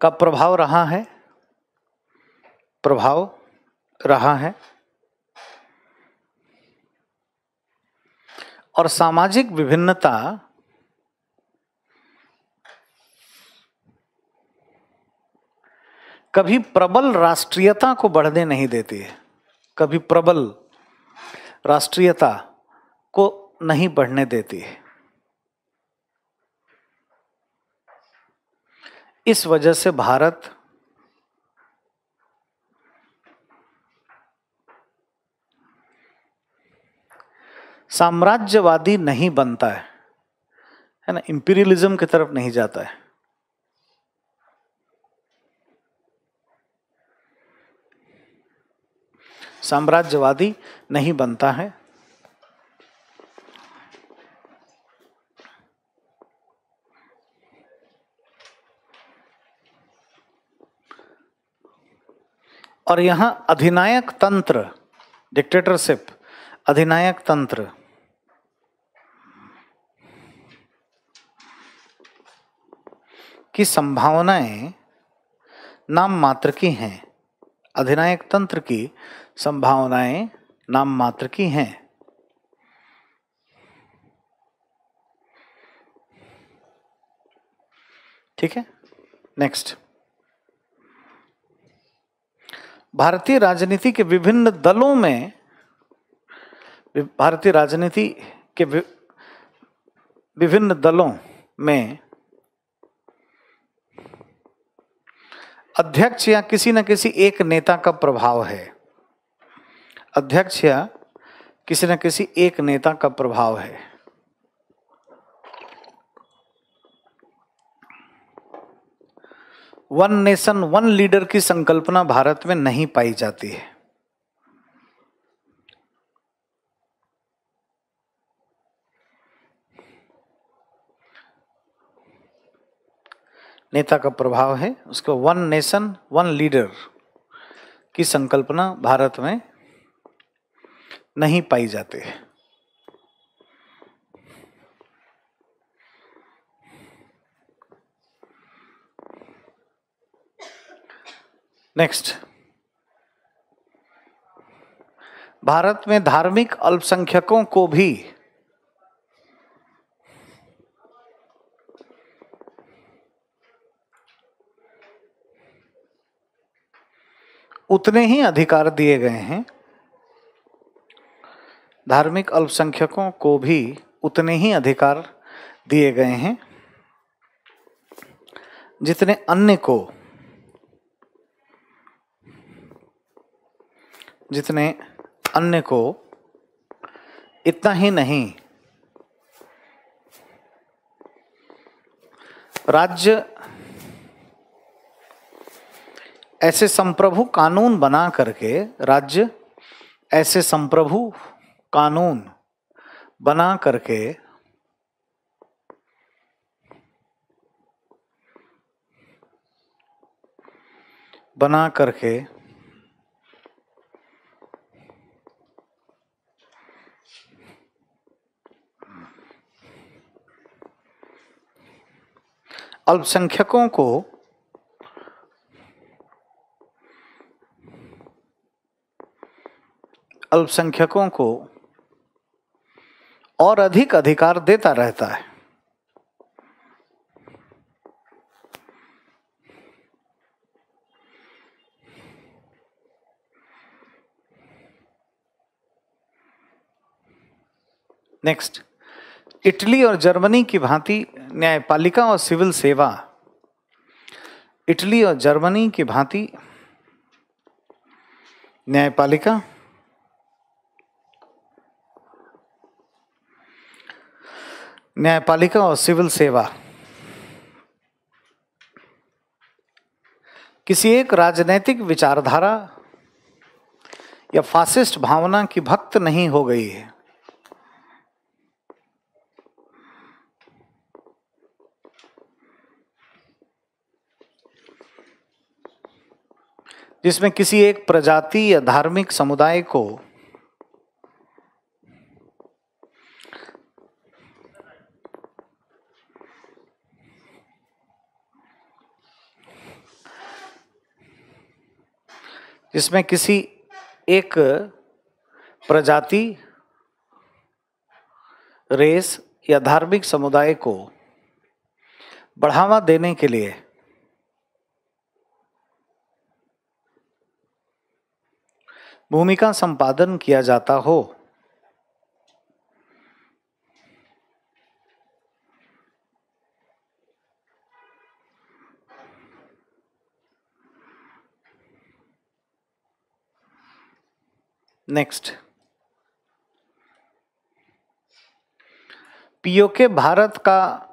का प्रभाव रहा है, प्रभाव रहा है, और सामाजिक विभिन्नता कभी प्रबल राष्ट्रीयता को बढ़ने नहीं देती है, कभी प्रबल राष्ट्रीयता को नहीं बढ़ने देती है। इस वजह से भारत साम्राज्यवादी नहीं बनता है ना, इंपीरियलिज्म की तरफ नहीं जाता है। साम्राज्यवादी नहीं बनता है। और यहां अधिनायक तंत्र, डिक्टेटरशिप, अधिनायक तंत्र की संभावनाएं नाम मात्र की हैं। अधिनायक तंत्र की संभावनाएं नाम मात्र की हैं। ठीक है, नेक्स्ट। भारतीय राजनीति के विभिन्न दलों में, भारतीय राजनीति के विभिन्न दलों में अध्यक्ष या किसी न किसी एक नेता का प्रभाव है। अध्यक्ष या किसी न किसी एक नेता का प्रभाव है। वन नेशन वन लीडर की संकल्पना भारत में नहीं पाई जाती है। नेता का प्रभाव है, उसको वन नेशन वन लीडर की संकल्पना भारत में नहीं पाई जाती है। नेक्स्ट, भारत में धार्मिक अल्पसंख्यकों को भी उतने ही अधिकार दिए गए हैं। धार्मिक अल्पसंख्यकों को भी उतने ही अधिकार दिए गए हैं जितने अन्य को, जितने अन्य को, इतना ही नहीं, राज्य ऐसे संप्रभु कानून बना करके, राज्य ऐसे संप्रभु कानून बना करके अल्पसंख्यकों को और अधिक अधिकार देता रहता है। नेक्स्ट, इटली और जर्मनी की भांति न्यायपालिका और सिविल सेवा, इटली और जर्मनी की भांति न्यायपालिका और सिविल सेवा किसी एक राजनैतिक विचारधारा या फासिस्ट भावना की भक्त नहीं हो गई है। जिसमें किसी एक प्रजाति या धार्मिक समुदाय को जिसमें किसी एक प्रजाति, रेस या धार्मिक समुदाय को बढ़ावा देने के लिए भूमिका संपादन किया जाता हो। नेक्स्ट, पीओके भारत का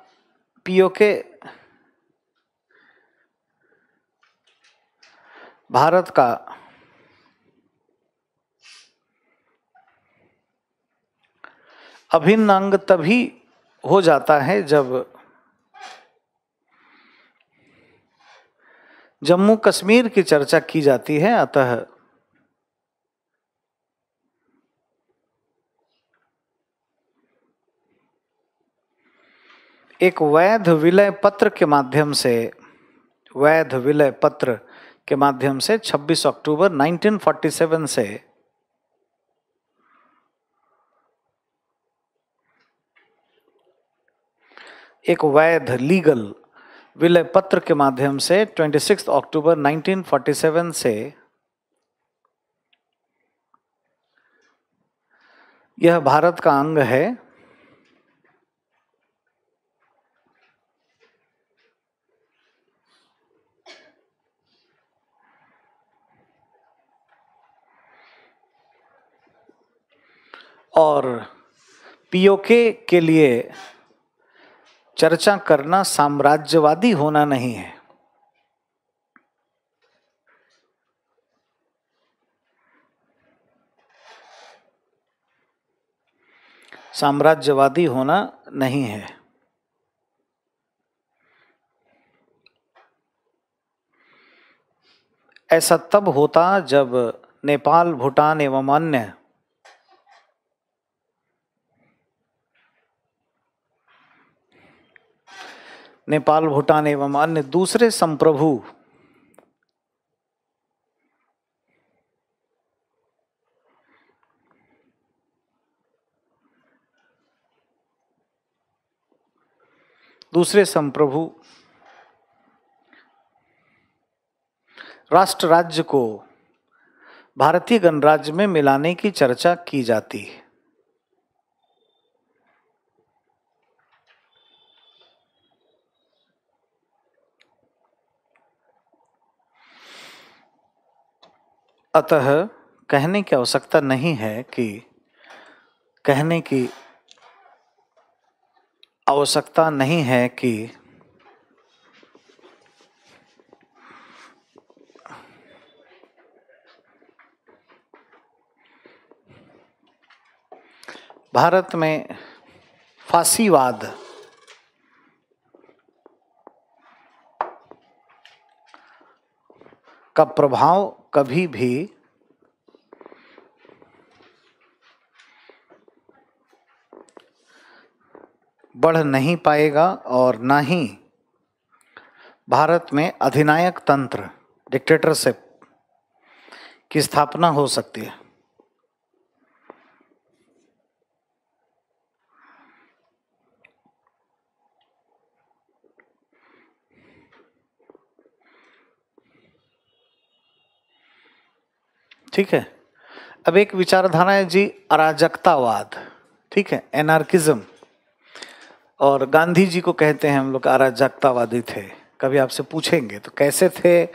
अभिन्न अंग तभी हो जाता है जब जम्मू कश्मीर की चर्चा की जाती है। अतः एक वैध विलय पत्र के माध्यम से 26 अक्टूबर 1947 से एक वैध लीगल विलय पत्र के माध्यम से 26 अक्टूबर 1947 से यह भारत का अंग है। और पीओके के लिए चर्चा करना साम्राज्यवादी होना नहीं है। साम्राज्यवादी होना नहीं है। ऐसा तब होता जब नेपाल, भूटान एवं अन्य दूसरे संप्रभु राष्ट्र राज्य को भारतीय गणराज्य में मिलाने की चर्चा की जाती है। अतः कहने की आवश्यकता नहीं है कि कहने की आवश्यकता नहीं है कि भारत में फांसीवाद का प्रभाव कभी भी बढ़ नहीं पाएगा और ना ही भारत में अधिनायक तंत्र डिक्टेटरशिप की स्थापना हो सकती है। ठीक है। अब एक विचारधारा है जी अराजकतावाद, ठीक है, एनार्किज्म, और गांधी जी को कहते हैं हम लोग अराजकतावादी थे। कभी आपसे पूछेंगे तो कैसे थे,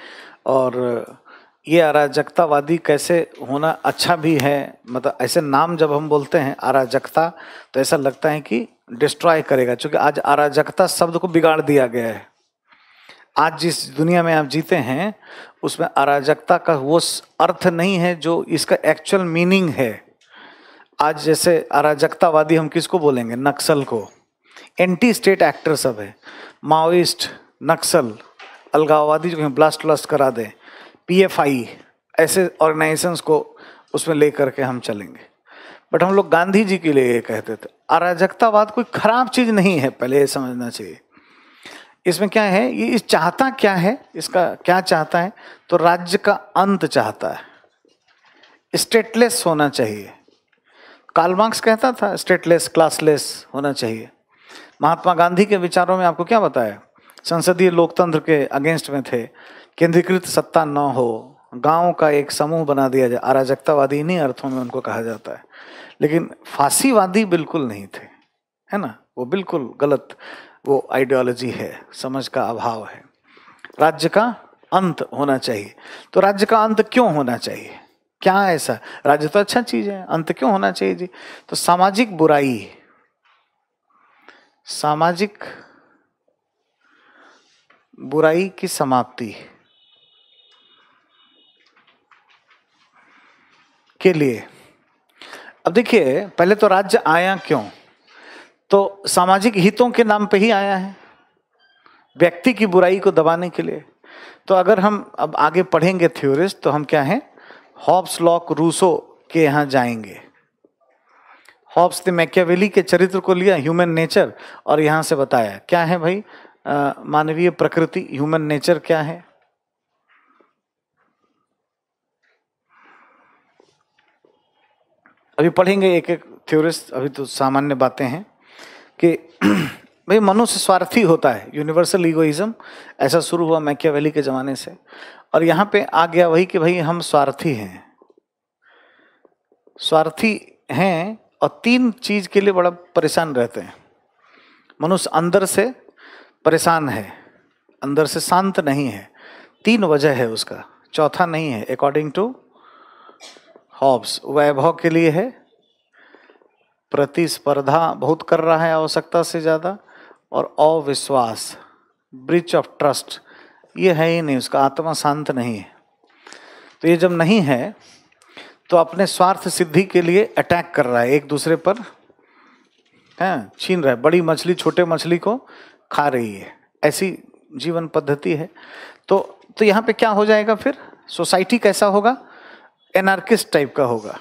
और ये अराजकतावादी कैसे होना अच्छा भी है, मतलब ऐसे नाम जब हम बोलते हैं अराजकता तो ऐसा लगता है कि डिस्ट्रॉय करेगा, क्योंकि आज अराजकता शब्द को बिगाड़ दिया गया है। आज जिस दुनिया में आप जीते हैं उसमें अराजकता का वो अर्थ नहीं है जो इसका एक्चुअल मीनिंग है। आज जैसे अराजकतावादी हम किसको बोलेंगे? नक्सल को। एंटी स्टेट एक्टर सब है, माओइस्ट, नक्सल, अलगाववादी जो ब्लास्ट व्लास्ट करा दे, पीएफआई, ऐसे ऑर्गेनाइजेशंस को उसमें लेकर के हम चलेंगे। बट हम लोग गांधी जी के लिए ये कहते थे अराजकतावाद कोई खराब चीज नहीं है, पहले ये समझना चाहिए। इसमें क्या है, ये इस चाहता क्या है, इसका क्या चाहता है, तो राज्य का अंत चाहता है, स्टेटलेस होना चाहिए। कार्ल मार्क्स कहता था स्टेटलेस, क्लासलेस होना चाहिए। महात्मा गांधी के विचारों में आपको क्या बताया? संसदीय लोकतंत्र के अगेंस्ट में थे, केंद्रीकृत सत्ता न हो, गांव का एक समूह बना दिया जाए। अराजकतावादी इन्हीं अर्थों में उनको कहा जाता है। लेकिन फांसीवादी बिल्कुल नहीं थे, है ना, वो बिल्कुल गलत वो आइडियोलॉजी है, समझ का अभाव है। राज्य का अंत होना चाहिए। तो राज्य का अंत क्यों होना चाहिए? क्या ऐसा? राज्य तो अच्छा चीज है, अंत क्यों होना चाहिए जी? तो सामाजिक बुराई, सामाजिक बुराई की समाप्ति के लिए। अब देखिए, पहले तो राज्य आया क्यों? तो सामाजिक हितों के नाम पे ही आया है, व्यक्ति की बुराई को दबाने के लिए। तो अगर हम अब आगे पढ़ेंगे थ्योरिस्ट, तो हम क्या हैं, हॉब्स, लॉक, रूसो के यहाँ जाएंगे। हॉब्स ने मैकियावेली के चरित्र को लिया, ह्यूमन नेचर, और यहाँ से बताया क्या है भाई मानवीय प्रकृति, ह्यूमन नेचर क्या है। अभी पढ़ेंगे एक एक थ्योरिस्ट, अभी तो सामान्य बातें हैं कि भाई मनुष्य स्वार्थी होता है, यूनिवर्सल ईगोइज्म ऐसा शुरू हुआ मैकियावेली के जमाने से, और यहाँ पे आ गया वही कि भाई हम स्वार्थी हैं, स्वार्थी हैं, और तीन चीज के लिए बड़ा परेशान रहते हैं। मनुष्य अंदर से परेशान है, अंदर से शांत नहीं है, तीन वजह है उसका, चौथा नहीं है अकॉर्डिंग टू हॉब्स। वैभव के लिए है, प्रतिस्पर्धा बहुत कर रहा है आवश्यकता से ज्यादा, और अविश्वास, ब्रीच ऑफ ट्रस्ट, ये है ही नहीं, उसका आत्मा शांत नहीं है। तो ये जब नहीं है तो अपने स्वार्थ सिद्धि के लिए अटैक कर रहा है, एक दूसरे पर है, छीन रहा है। बड़ी मछली छोटे मछली को खा रही है, ऐसी जीवन पद्धति है। तो यहाँ पे क्या हो जाएगा फिर? सोसाइटी कैसा होगा? एनार्किस्ट टाइप का होगा,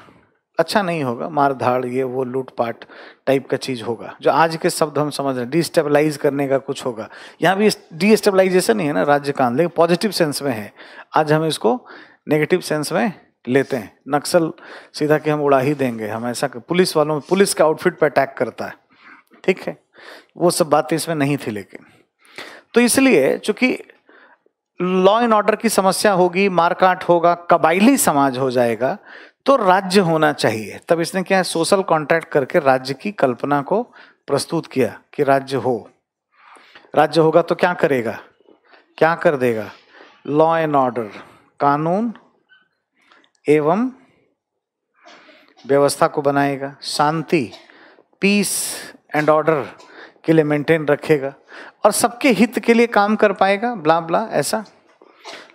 अच्छा नहीं होगा, मार धाड़, ये वो लूटपाट टाइप का चीज होगा, जो आज के शब्द हम समझ रहे हैं, डिस्टेबलाइज करने का कुछ होगा। यहाँ भी डिस्टेबलाइजेशन नहीं है ना राज्य का, लेकिन पॉजिटिव सेंस में है। आज हम इसको नेगेटिव सेंस में लेते हैं। नक्सल सीधा कि हम उड़ा ही देंगे, हम ऐसा, पुलिस वालों, पुलिस के आउटफिट पर अटैक करता है, ठीक है, वो सब बातें इसमें नहीं थी। लेकिन तो इसलिए चूंकि लॉ एंड ऑर्डर की समस्या होगी, मारकाट होगा, कबाइली समाज हो जाएगा, तो राज्य होना चाहिए। तब इसने क्या है, सोशल कॉन्ट्रैक्ट करके राज्य की कल्पना को प्रस्तुत किया कि राज्य हो, राज्य होगा तो क्या करेगा, क्या कर देगा? लॉ एंड ऑर्डर, कानून एवं व्यवस्था को बनाएगा, शांति, पीस एंड ऑर्डर के लिए मेंटेन रखेगा और सबके हित के लिए काम कर पाएगा, ब्ला ब्ला ऐसा।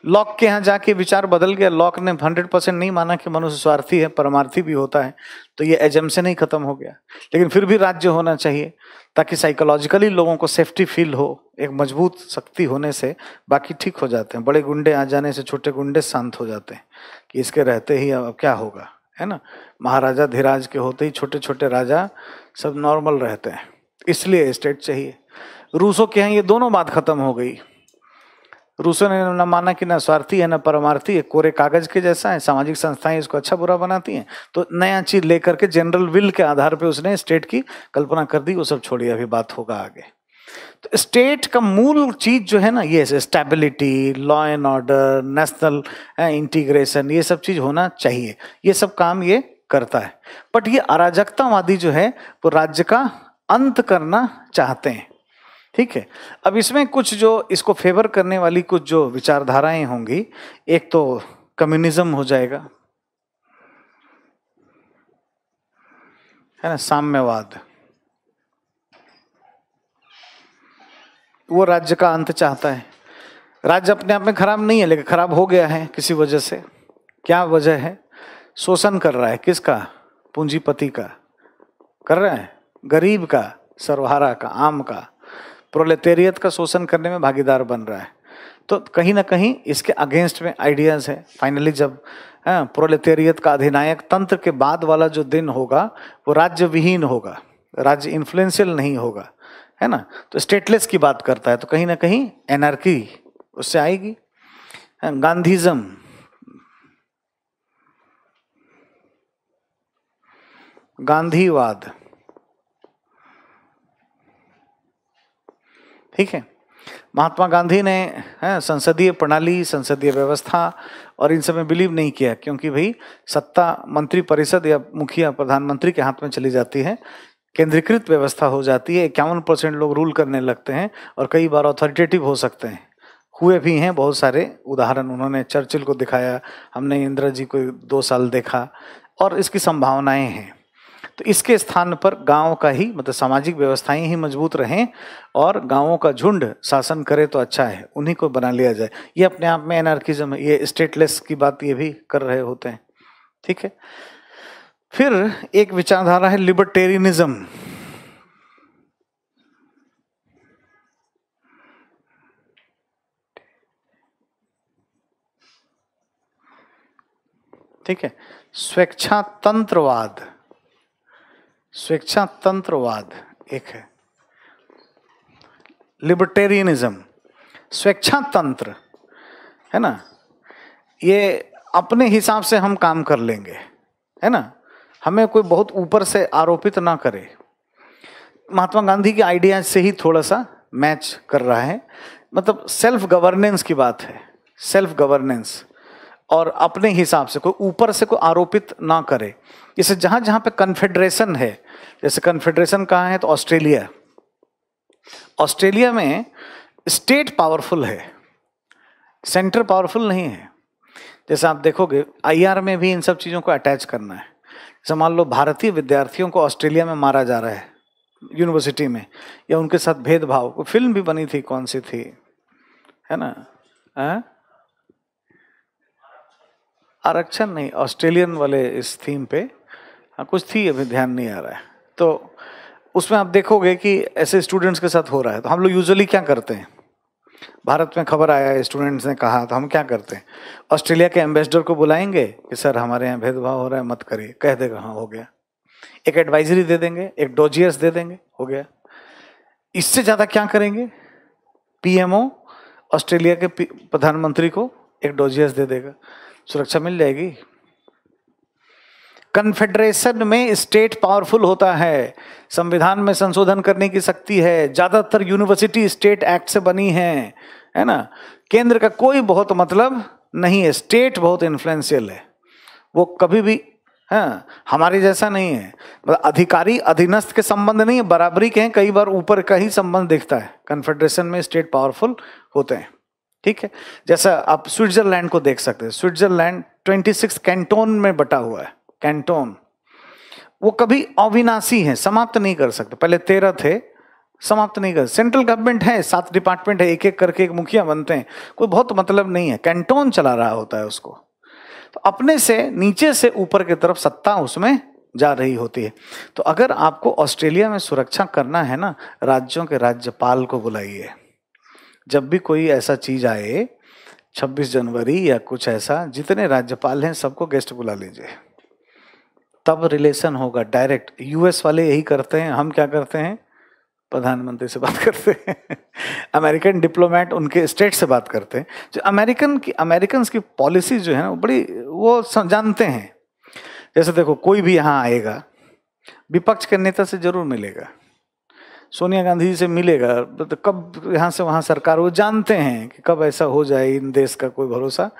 लॉक के यहाँ जाके विचार बदल गया। लॉक ने 100% नहीं माना कि मनुष्य स्वार्थी है, परमार्थी भी होता है, तो ये एजम्पशन ही खत्म हो गया। लेकिन फिर भी राज्य होना चाहिए ताकि साइकोलॉजिकली लोगों को सेफ्टी फील हो। एक मजबूत शक्ति होने से बाकी ठीक हो जाते हैं। बड़े गुंडे आ जाने से छोटे गुंडे शांत हो जाते हैं कि इसके रहते ही अब क्या होगा, है ना। महाराजा धीराज के होते ही छोटे छोटे राजा सब नॉर्मल रहते हैं, इसलिए स्टेट चाहिए। रूसों के यहाँ ये दोनों बात खत्म हो गई। रूसों ने न माना कि न स्वार्थी है न परमार्थी है, कोरे कागज के जैसा है, सामाजिक संस्थाएं इसको अच्छा बुरा बनाती हैं, तो नया चीज लेकर के जनरल विल के आधार पे उसने स्टेट की कल्पना कर दी। वो सब छोड़िए, अभी बात होगा आगे। तो स्टेट का मूल चीज जो है ना, ये stability, law and order, national integration, ये सब चीज होना चाहिए। ये सब काम ये करता है। बट ये अराजकतावादी जो है वो राज्य का अंत करना चाहते हैं, ठीक है। अब इसमें कुछ जो इसको फेवर करने वाली कुछ जो विचारधाराएं होंगी, एक तो कम्युनिज्म हो जाएगा, है ना, साम्यवाद। वो राज्य का अंत चाहता है। राज्य अपने आप में खराब नहीं है, लेकिन खराब हो गया है किसी वजह से। क्या वजह है? शोषण कर रहा है। किसका? पूंजीपति का कर रहा है, गरीब का, सर्वहारा का, आम का, प्रोलेटेरियत का शोषण करने में भागीदार बन रहा है। तो कहीं ना कहीं इसके अगेंस्ट में आइडियाज है। फाइनली जब प्रोलेटेरियत का अधिनायक तंत्र के बाद वाला जो दिन होगा वो राज्य विहीन होगा, राज्य इन्फ्लुएंशियल नहीं होगा, है ना। तो स्टेटलेस की बात करता है, तो कहीं ना कहीं एनार्की उससे आएगी। गांधीज्म, गांधीवाद, ठीक है। महात्मा गांधी ने संसदीय प्रणाली, संसदीय व्यवस्था और इन सब में बिलीव नहीं किया, क्योंकि भाई सत्ता मंत्री परिषद या मुखिया प्रधानमंत्री के हाथ में चली जाती है, केंद्रीकृत व्यवस्था हो जाती है, 51% लोग रूल करने लगते हैं और कई बार अथॉरिटेटिव हो सकते हैं, हुए भी हैं बहुत सारे उदाहरण। उन्होंने चर्चिल को दिखाया, हमने इंदिरा जी को 2 साल देखा, और इसकी संभावनाएं हैं। तो इसके स्थान पर गांव का ही, मतलब सामाजिक व्यवस्थाएं ही मजबूत रहें और गांवों का झुंड शासन करे तो अच्छा है, उन्हीं को बना लिया जाए। ये अपने आप में एनार्किज्म है। ये स्टेटलेस की बात ये भी कर रहे होते हैं, ठीक है। फिर एक विचारधारा है लिबर्टेरियनिज्म। ठीक है, स्वेच्छातंत्रवाद, स्वेच्छातंत्रवाद एक है। लिबर्टेरियनिज्म, स्वेच्छातंत्र, है ना, ये अपने हिसाब से हम काम कर लेंगे, है ना, हमें कोई बहुत ऊपर से आरोपित ना करे। महात्मा गांधी के आइडियाज से ही थोड़ा सा मैच कर रहा है। मतलब सेल्फ गवर्नेंस की बात है, सेल्फ गवर्नेंस, और अपने हिसाब से, कोई ऊपर से कोई आरोपित ना करे। जैसे जहां जहां पे कन्फेडरेशन है, जैसे कन्फेडरेशन कहाँ है तो ऑस्ट्रेलिया, ऑस्ट्रेलिया में स्टेट पावरफुल है, सेंटर पावरफुल नहीं है। जैसे आप देखोगे आईआर में भी इन सब चीज़ों को अटैच करना है। जैसे मान लो भारतीय विद्यार्थियों को ऑस्ट्रेलिया में मारा जा रहा है यूनिवर्सिटी में, या उनके साथ भेदभाव, कोई फिल्म भी बनी थी, कौन सी थी, है ना, आरक्षण नहीं, ऑस्ट्रेलियन वाले इस थीम पे, हाँ कुछ थी, अभी ध्यान नहीं आ रहा है। तो उसमें आप देखोगे कि ऐसे स्टूडेंट्स के साथ हो रहा है। तो हम लोग यूजुअली क्या करते हैं, भारत में खबर आया स्टूडेंट्स ने कहा, तो हम क्या करते हैं, ऑस्ट्रेलिया के एम्बेसडर को बुलाएंगे कि सर हमारे यहाँ भेदभाव हो रहा है, मत करिए, कह देगा हाँ हो गया, एक एडवाइजरी दे देंगे, एक डोजियर्स दे देंगे, हो गया। इससे ज़्यादा क्या करेंगे, पीएमओ ऑस्ट्रेलिया के प्रधानमंत्री को एक डोजियर्स दे देगा, सुरक्षा मिल जाएगी। कन्फेडरेशन में स्टेट पावरफुल होता है, संविधान में संशोधन करने की शक्ति है, ज्यादातर यूनिवर्सिटी स्टेट एक्ट से बनी है ना, केंद्र का कोई बहुत मतलब नहीं है, स्टेट बहुत इन्फ्लुएंशियल है, वो कभी भी हमारे जैसा नहीं है, मतलब अधिकारी अधीनस्थ के संबंध नहीं है, बराबरी के हैं, कई बार ऊपर का ही संबंध दिखता है। कन्फेडरेशन में स्टेट पावरफुल होते हैं, ठीक है, जैसा आप स्विट्जरलैंड को देख सकते हैं, स्विट्जरलैंड 26 कैंटोन में बटा हुआ है, कैंटोन। वो कभी अविनाशी है, समाप्त नहीं कर सकते, पहले 13 थे, समाप्त नहीं कर। सेंट्रल गवर्नमेंट है, 7 डिपार्टमेंट है, एक एक करके एक मुखिया बनते हैं, कोई बहुत मतलब नहीं है, कैंटोन चला रहा होता है उसको। तो अपने से नीचे से ऊपर की तरफ सत्ता उसमें जा रही होती है। तो अगर आपको ऑस्ट्रेलिया में सुरक्षा करना है ना, राज्यों के राज्यपाल को बुलाइए। जब भी कोई ऐसा चीज आए, 26 जनवरी या कुछ ऐसा, जितने राज्यपाल हैं सबको गेस्ट बुला लीजिए, तब रिलेशन होगा डायरेक्ट। यूएस वाले यही करते हैं, हम क्या करते हैं, प्रधानमंत्री से बात करते हैं। अमेरिकन डिप्लोमेट उनके स्टेट से बात करते हैं। जो अमेरिकन की पॉलिसी जो है ना, बड़ी वो जानते हैं। जैसे देखो, कोई भी यहाँ आएगा, विपक्ष के नेता से जरूर मिलेगा, सोनिया गांधी जी से मिलेगा, तो कब यहाँ से वहाँ सरकार, वो जानते हैं कि कब ऐसा हो जाए, इन देश का कोई भरोसा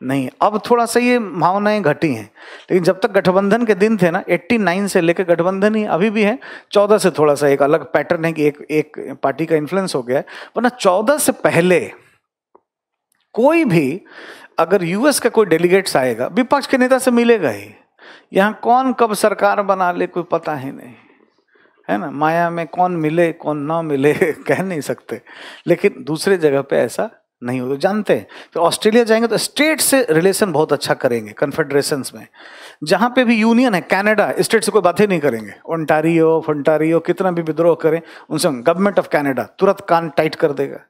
नहीं। अब थोड़ा सा ये भावनाएं घटी हैं, लेकिन जब तक गठबंधन के दिन थे ना, 89 से लेकर गठबंधन ही अभी भी है। 14 से थोड़ा सा एक अलग पैटर्न है कि एक पार्टी का इन्फ्लुएंस हो गया है, वरना 14 से पहले कोई भी अगर यूएस का कोई डेलीगेट्स आएगा, विपक्ष के नेता से मिलेगा ही। यहाँ कौन कब सरकार बना ले कोई पता ही नहीं है ना, माया में कौन मिले कौन ना मिले कह नहीं सकते। लेकिन दूसरे जगह पे ऐसा नहीं हो, तो जानते हैं। तो ऑस्ट्रेलिया जाएंगे तो स्टेट से रिलेशन बहुत अच्छा करेंगे, कन्फेडरेशंस में। जहाँ पे भी यूनियन है, कनाडा, स्टेट से कोई बातें नहीं करेंगे। ओंटारियो कितना भी विद्रोह करें उनसे, गवर्नमेंट ऑफ कनाडा तुरंत कान टाइट कर देगा।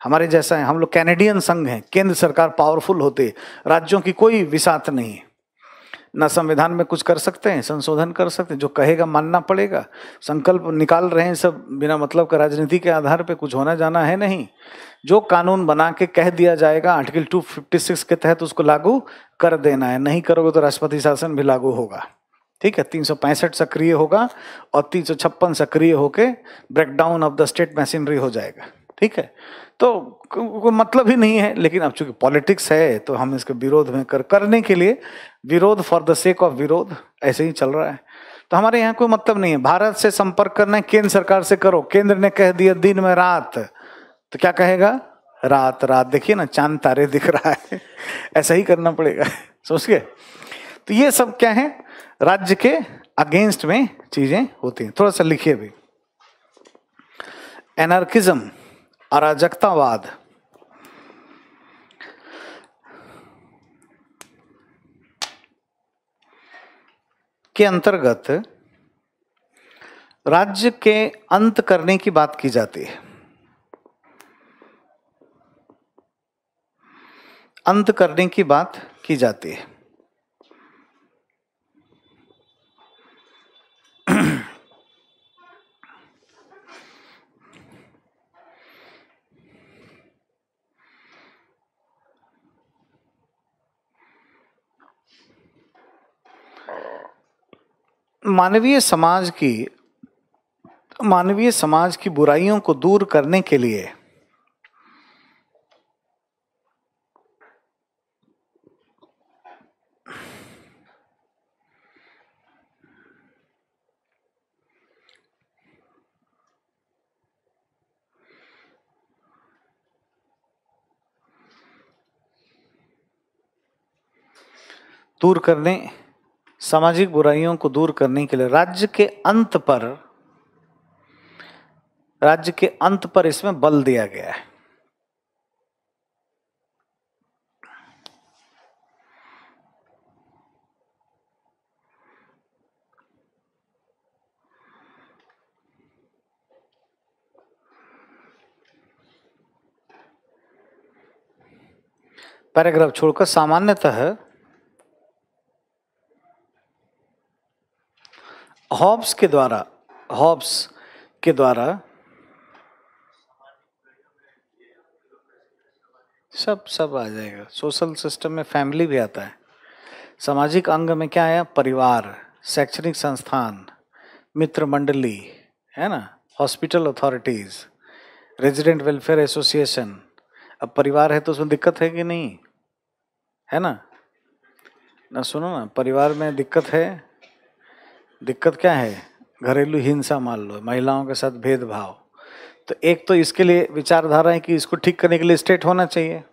हमारे जैसा है, हम लोग कैनेडियन संघ हैं, केंद्र सरकार पावरफुल होती है, राज्यों की कोई विसात नहीं है। ना संविधान में कुछ कर सकते हैं, संशोधन कर सकते हैं, जो कहेगा मानना पड़ेगा। संकल्प निकाल रहे हैं सब बिना मतलब का, राजनीति के आधार पे कुछ होना जाना है नहीं। जो कानून बना के कह दिया जाएगा आर्टिकल 256 के तहत उसको लागू कर देना है। नहीं करोगे तो राष्ट्रपति शासन भी लागू होगा, ठीक है। 365 सक्रिय होगा और 356 सक्रिय होके breakdown of the state machinery हो जाएगा, ठीक है। तो कोई मतलब ही नहीं है, लेकिन अब चूंकि पॉलिटिक्स है तो हम इसके विरोध में करने के लिए, विरोध फॉर द सेक ऑफ विरोध, ऐसे ही चल रहा है। तो हमारे यहाँ कोई मतलब नहीं है। भारत से संपर्क करना है, केंद्र सरकार से करो। केंद्र ने कह दिया दिन में रात, तो क्या कहेगा, रात रात। देखिए ना, चांद तारे दिख रहा है, ऐसा ही करना पड़ेगा, समझिए। तो ये सब क्या है, राज्य के अगेंस्ट में चीजें होती हैं। थोड़ा सा लिखिए भी, एनार्किज्म, अराजकतावाद, के अंतर्गत राज्य के अंत करने की बात की जाती है। अंत करने की बात की जाती है। मानवीय समाज की बुराइयों को दूर करने के लिए सामाजिक बुराइयों को दूर करने के लिए राज्य के अंत पर इसमें बल दिया गया है। पैराग्राफ छोड़कर सामान्यतः हॉब्स के द्वारा सब आ जाएगा। सोशल सिस्टम में फैमिली भी आता है। सामाजिक अंग में क्या आया, परिवार, शैक्षणिक संस्थान, मित्र मंडली, है ना, hospital authorities, resident welfare association. अब परिवार है तो उसमें दिक्कत है कि नहीं, है ना। सुनो ना, परिवार में दिक्कत है। दिक्कत क्या है, घरेलू हिंसा मान लो, महिलाओं के साथ भेदभाव। तो एक तो इसके लिए विचारधारा है कि इसको ठीक करने के लिए स्टेट होना चाहिए,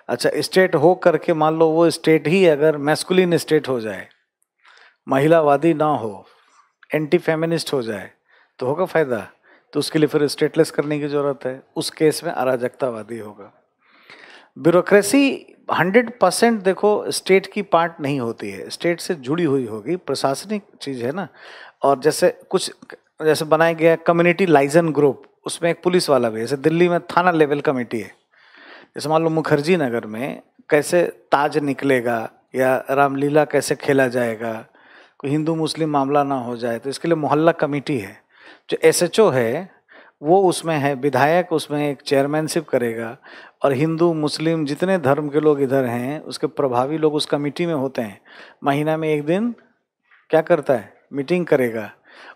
अच्छा, स्टेट हो करके मान लो वो स्टेट ही अगर मैस्कुलिन स्टेट हो जाए, महिलावादी ना हो, एंटी फेमिनिस्ट हो जाए, तो होगा फायदा? तो उसके लिए फिर स्टेटलेस करने की जरूरत है, उस केस में अराजकतावादी होगा। ब्यूरोक्रेसी 100% देखो स्टेट की पार्ट नहीं होती है, स्टेट से जुड़ी हुई होगी, प्रशासनिक चीज है ना। और जैसे कुछ जैसे बनाया गया कम्युनिटी लाइजन ग्रुप, उसमें एक पुलिस वाला भी है, जैसे दिल्ली में थाना लेवल कमेटी है। जैसे मान लो मुखर्जी नगर में कैसे ताज निकलेगा या रामलीला कैसे खेला जाएगा, कोई हिंदू मुस्लिम मामला ना हो जाए, तो इसके लिए मोहल्ला कमेटी है। जो एसएचओ है वो उसमें है, विधायक उसमें एक चेयरमैनशिप करेगा, और हिंदू मुस्लिम जितने धर्म के लोग इधर हैं उसके प्रभावी लोग उस कमेटी में होते हैं। महीना में एक दिन क्या करता है, मीटिंग करेगा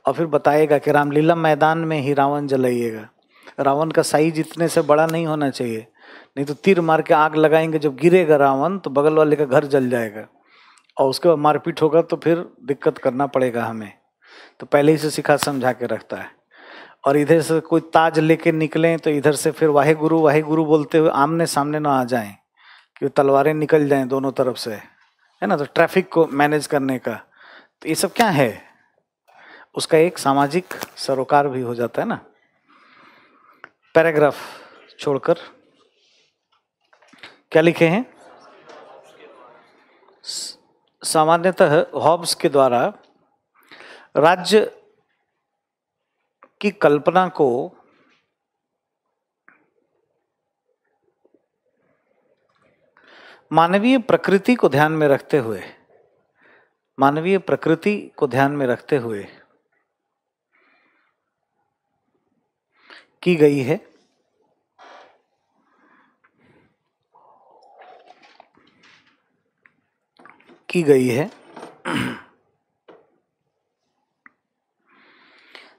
और फिर बताएगा कि रामलीला मैदान में ही रावण जलाइएगा। रावण का साइज इतने से बड़ा नहीं होना चाहिए, नहीं तो तीर मार के आग लगाएंगे, जब गिरेगा रावण तो बगल वाले का घर जल जाएगा और उसके बाद मारपीट होगा तो फिर दिक्कत करना पड़ेगा हमें। तो पहले ही से सिखा समझा के रखता है। और इधर से कोई ताज लेके निकले तो इधर से फिर वाहे गुरु बोलते हुए आमने सामने ना आ जाएं कि तलवारें निकल जाएं दोनों तरफ से, है ना। तो ट्रैफिक को मैनेज करने का, तो ये सब क्या है, उसका एक सामाजिक सरोकार भी हो जाता है ना। पैराग्राफ छोड़कर क्या लिखे हैं, सामान्यतः हॉब्स के द्वारा राज्य की कल्पना को मानवीय प्रकृति को ध्यान में रखते हुए, मानवीय प्रकृति को ध्यान में रखते हुए की गई है।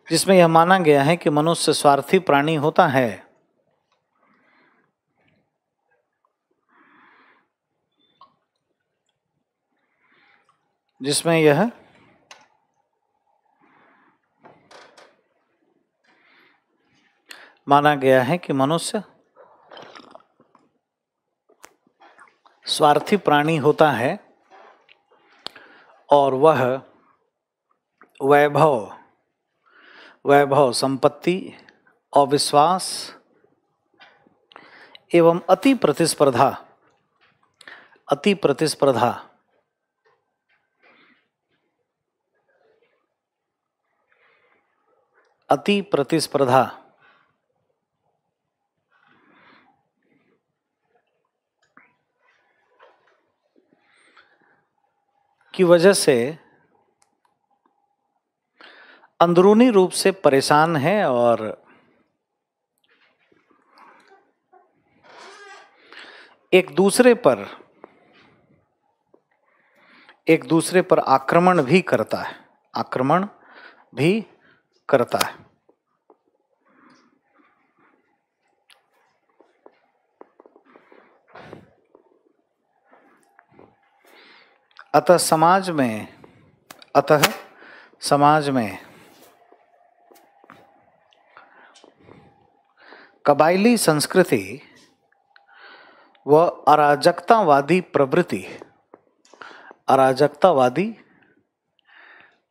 जिसमें यह माना गया है कि मनुष्य स्वार्थी प्राणी होता है, जिसमें यह माना गया है कि मनुष्य स्वार्थी प्राणी होता है और वह वैभव, संपत्ति, अविश्वास एवं अति प्रतिस्पर्धा की वजह से अंदरूनी रूप से परेशान है और एक दूसरे पर आक्रमण भी करता है। अतः समाज में कबायली संस्कृति व अराजकतावादी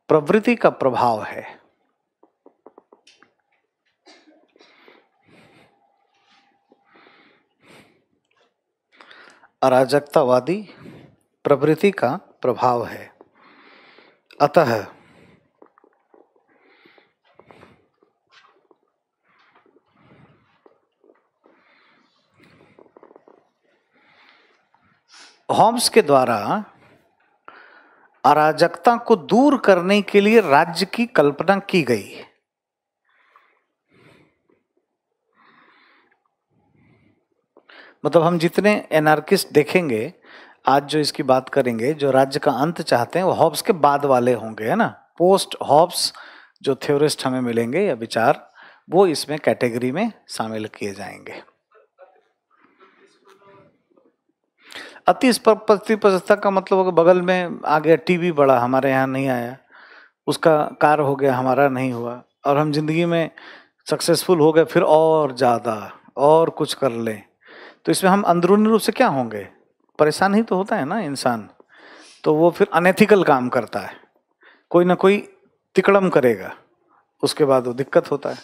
प्रवृत्ति का प्रभाव है। अराजकतावादी प्रवृत्ति का प्रभाव है। अतः होम्स के द्वारा अराजकता को दूर करने के लिए राज्य की कल्पना की गई। मतलब हम जितने एनार्किस्ट देखेंगे आज जो इसकी बात करेंगे, जो राज्य का अंत चाहते हैं, वो हॉब्स के बाद वाले होंगे, है ना। पोस्ट हॉब्स जो थ्योरिस्ट हमें मिलेंगे या विचार, वो इसमें कैटेगरी में शामिल किए जाएंगे। अति प्रतिस्पर्धा का मतलब होगा बगल में आ गया टीवी बड़ा, हमारे यहाँ नहीं आया, उसका कार हो गया, हमारा नहीं हुआ, और हम जिंदगी में सक्सेसफुल हो गए, फिर और ज्यादा और कुछ कर लें, तो इसमें हम अंदरूनी रूप से क्या होंगे, परेशान ही तो होता है ना इंसान। तो वो फिर अनएथिकल काम करता है, कोई ना कोई तिकड़म करेगा, उसके बाद वो दिक्कत होता है,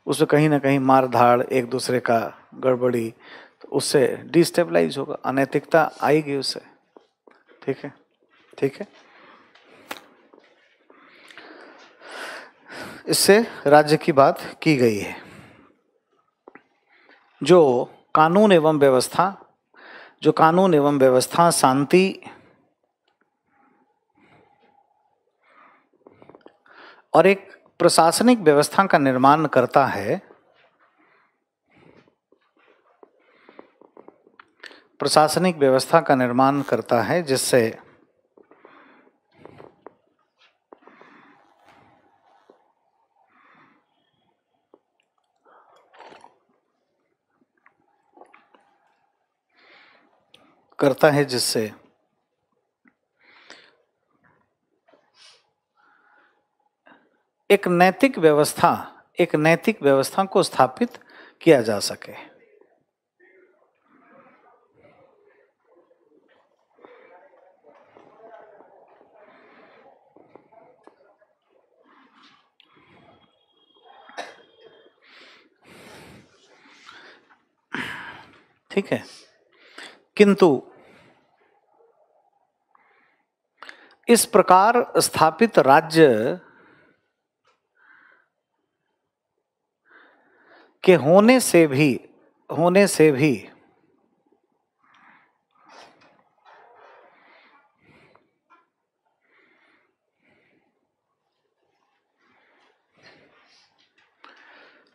उसमें कहीं ना कहीं मार धाड़, एक दूसरे का गड़बड़ी, तो उससे डिस्टेबलाइज होगा, अनैतिकता आएगी उससे। ठीक है, ठीक है। इससे राज्य की बात की गई है। जो कानून एवं व्यवस्था, शांति और एक प्रशासनिक व्यवस्था का निर्माण करता है, प्रशासनिक व्यवस्था का निर्माण करता है, जिससे एक नैतिक व्यवस्था को स्थापित किया जा सके। ठीक है, किंतु इस प्रकार स्थापित राज्य के होने से भी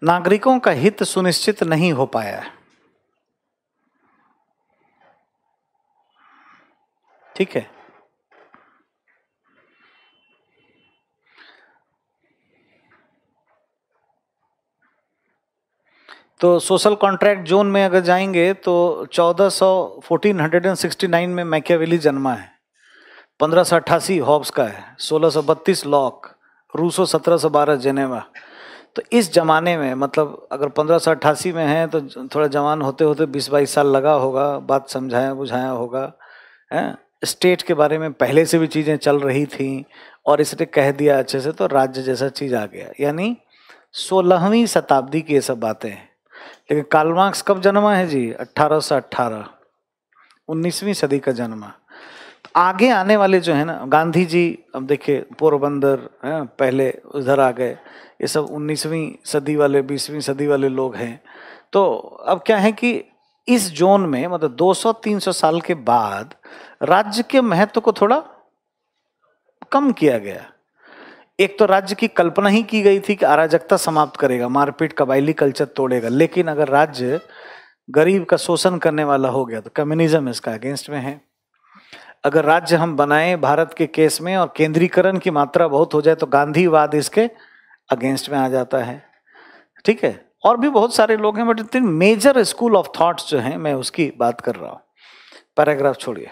नागरिकों का हित सुनिश्चित नहीं हो पाया है। ठीक है, तो सोशल कॉन्ट्रैक्ट जोन में अगर जाएंगे तो 1469 में मैकियावेली जन्मा है, 1588 हॉब्स का है, 1632 लॉक, रूसो 1712 जेनेवा। तो इस जमाने में, मतलब अगर 1588 में है तो थोड़ा जवान होते होते 20-22 साल लगा होगा, बात समझाया बुझाया होगा, है। स्टेट के बारे में पहले से भी चीजें चल रही थी और इसने कह दिया अच्छे से, तो राज्य जैसा चीज आ गया। यानी 16वीं शताब्दी की ये सब बातें हैं। लेकिन कार्ल मार्क्स कब जन्मा है जी? 1818, 19वीं सदी का जन्मा। आगे आने वाले जो है ना, गांधी जी, अब देखिए पोरबंदर है, पहले उधर आ गए, ये सब 19वीं सदी वाले, 20वीं सदी वाले लोग हैं। तो अब क्या है कि इस जोन में, मतलब 200-300 साल के बाद राज्य के महत्व को थोड़ा कम किया गया। एक तो राज्य की कल्पना ही की गई थी कि अराजकता समाप्त करेगा, मारपीट कबायली कल्चर तोड़ेगा। लेकिन अगर राज्य गरीब का शोषण करने वाला हो गया तो कम्युनिज्म इसका अगेंस्ट में है। अगर राज्य हम बनाए भारत के केस में और केंद्रीकरण की मात्रा बहुत हो जाए तो गांधीवाद इसके अगेंस्ट में आ जाता है। ठीक है, और भी बहुत सारे लोग हैं, बट इतने मेजर स्कूल ऑफ थॉट्स जो हैं, मैं उसकी बात कर रहा हूं। पैराग्राफ छोड़िए,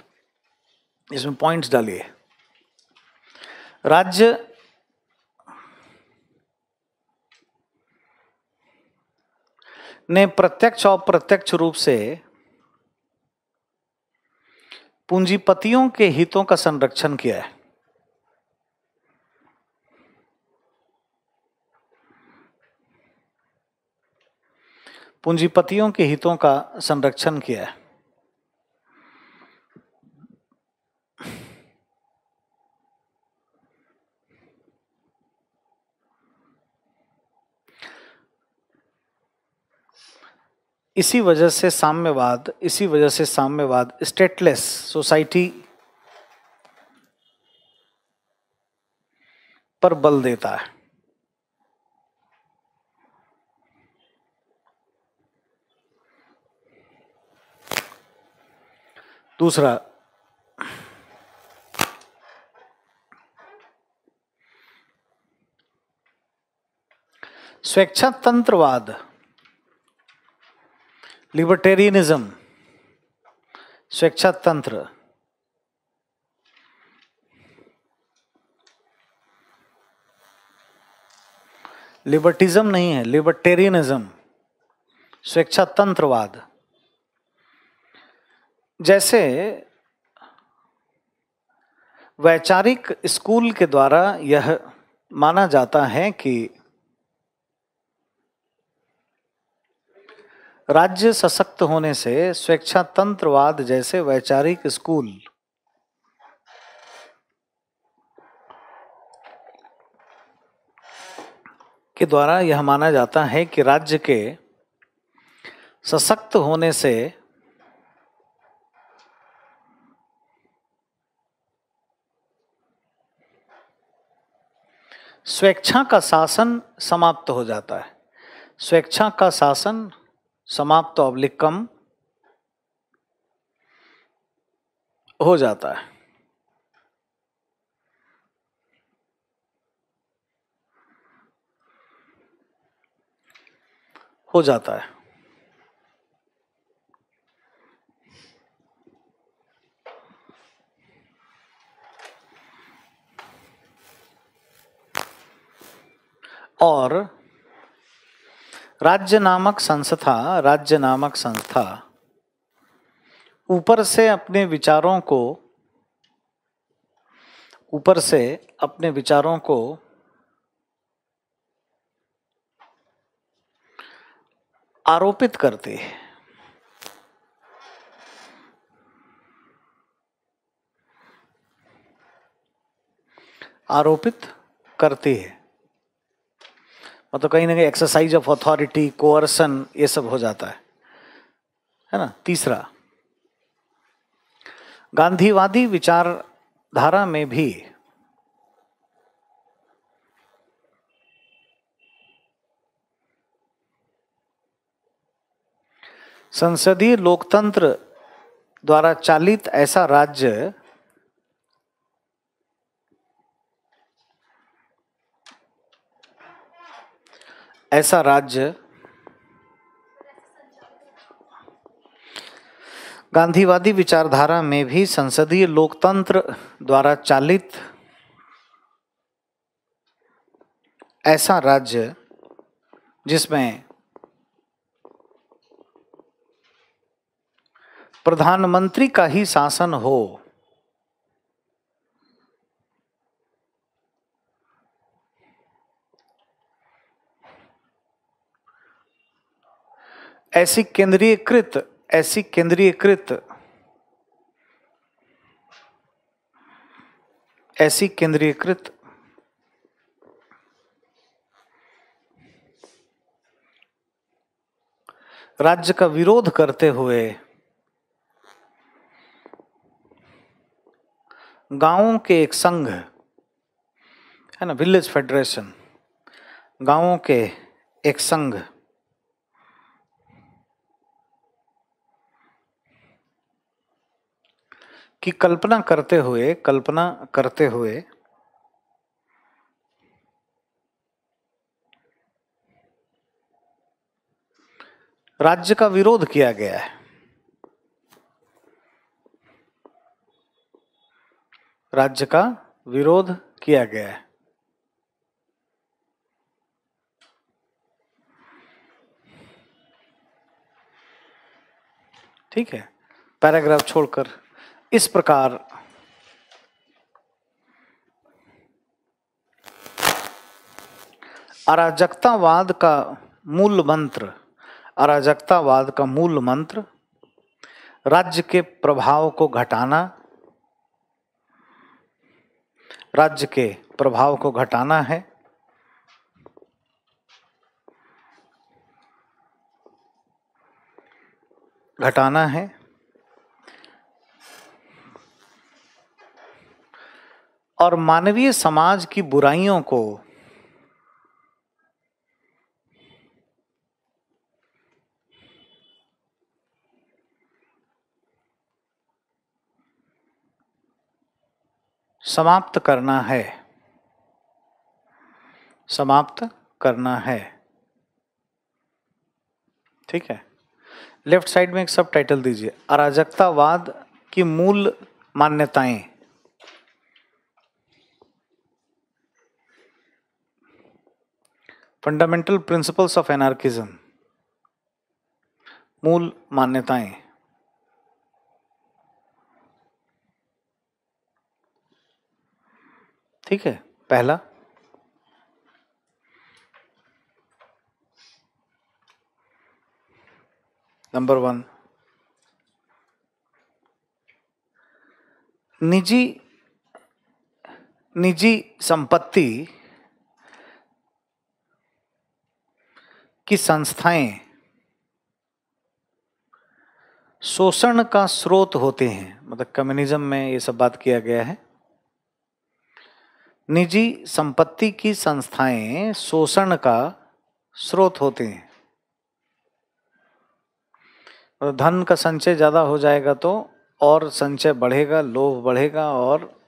इसमें पॉइंट्स डालिए। राज्य ने प्रत्यक्ष और अप्रत्यक्ष रूप से पूंजीपतियों के हितों का संरक्षण किया है। पूंजीपतियों के हितों का संरक्षण किया है। इसी वजह से साम्यवाद स्टेटलेस सोसाइटी पर बल देता है। दूसरा, स्वेच्छातंत्रवाद, लिबर्टेरियनिज्म, स्वेच्छातंत्र, लिबर्टिज्म नहीं है, लिबर्टेरियनिज्म, स्वेच्छातंत्रवाद जैसे वैचारिक स्कूल के द्वारा यह माना जाता है कि राज्य सशक्त होने से स्वेच्छातंत्रवाद जैसे वैचारिक स्कूल के द्वारा यह माना जाता है कि राज्य के सशक्त होने से स्वेच्छा का शासन समाप्त हो जाता है। स्वेच्छा का शासन समाप्त ऑब्लिक कम हो जाता है। हो जाता है। और राज्य नामक संस्था ऊपर से अपने विचारों को आरोपित करती है। आरोपित करती है मतलब कहीं ना कहीं एक्सरसाइज ऑफ अथॉरिटी, कोअर्सन, ये सब हो जाता है ना। तीसरा, गांधीवादी विचारधारा में भी संसदीय लोकतंत्र द्वारा चालित ऐसा राज्य गांधीवादी विचारधारा में भी संसदीय लोकतंत्र द्वारा चालित ऐसा राज्य जिसमें प्रधानमंत्री का ही शासन हो, ऐसी केंद्रीयकृत राज्य का विरोध करते हुए गांवों के एक संघ है ना, विलेज फेडरेशन, गांवों के एक संघ की कल्पना करते हुए राज्य का विरोध किया गया है। राज्य का विरोध किया गया है। ठीक है, पैराग्राफ छोड़कर इस प्रकार अराजकतावाद का मूल मंत्र राज्य के प्रभाव को घटाना है। और मानवीय समाज की बुराइयों को समाप्त करना है। ठीक है, लेफ्ट साइड में एक सब टाइटल दीजिए, अराजकतावाद की मूल मान्यताएं। फंडामेंटल प्रिंसिपल्स ऑफ एनार्किज्म, मूल मान्यताएं। ठीक है, पहला। नंबर 1, निजी संपत्ति की संस्थाएं शोषण का स्रोत होते हैं। मतलब कम्युनिज्म में ये सब बात किया गया है। निजी संपत्ति की संस्थाएं शोषण का स्रोत होते हैं। धन का संचय ज्यादा हो जाएगा तो और संचय बढ़ेगा, लोभ बढ़ेगा, और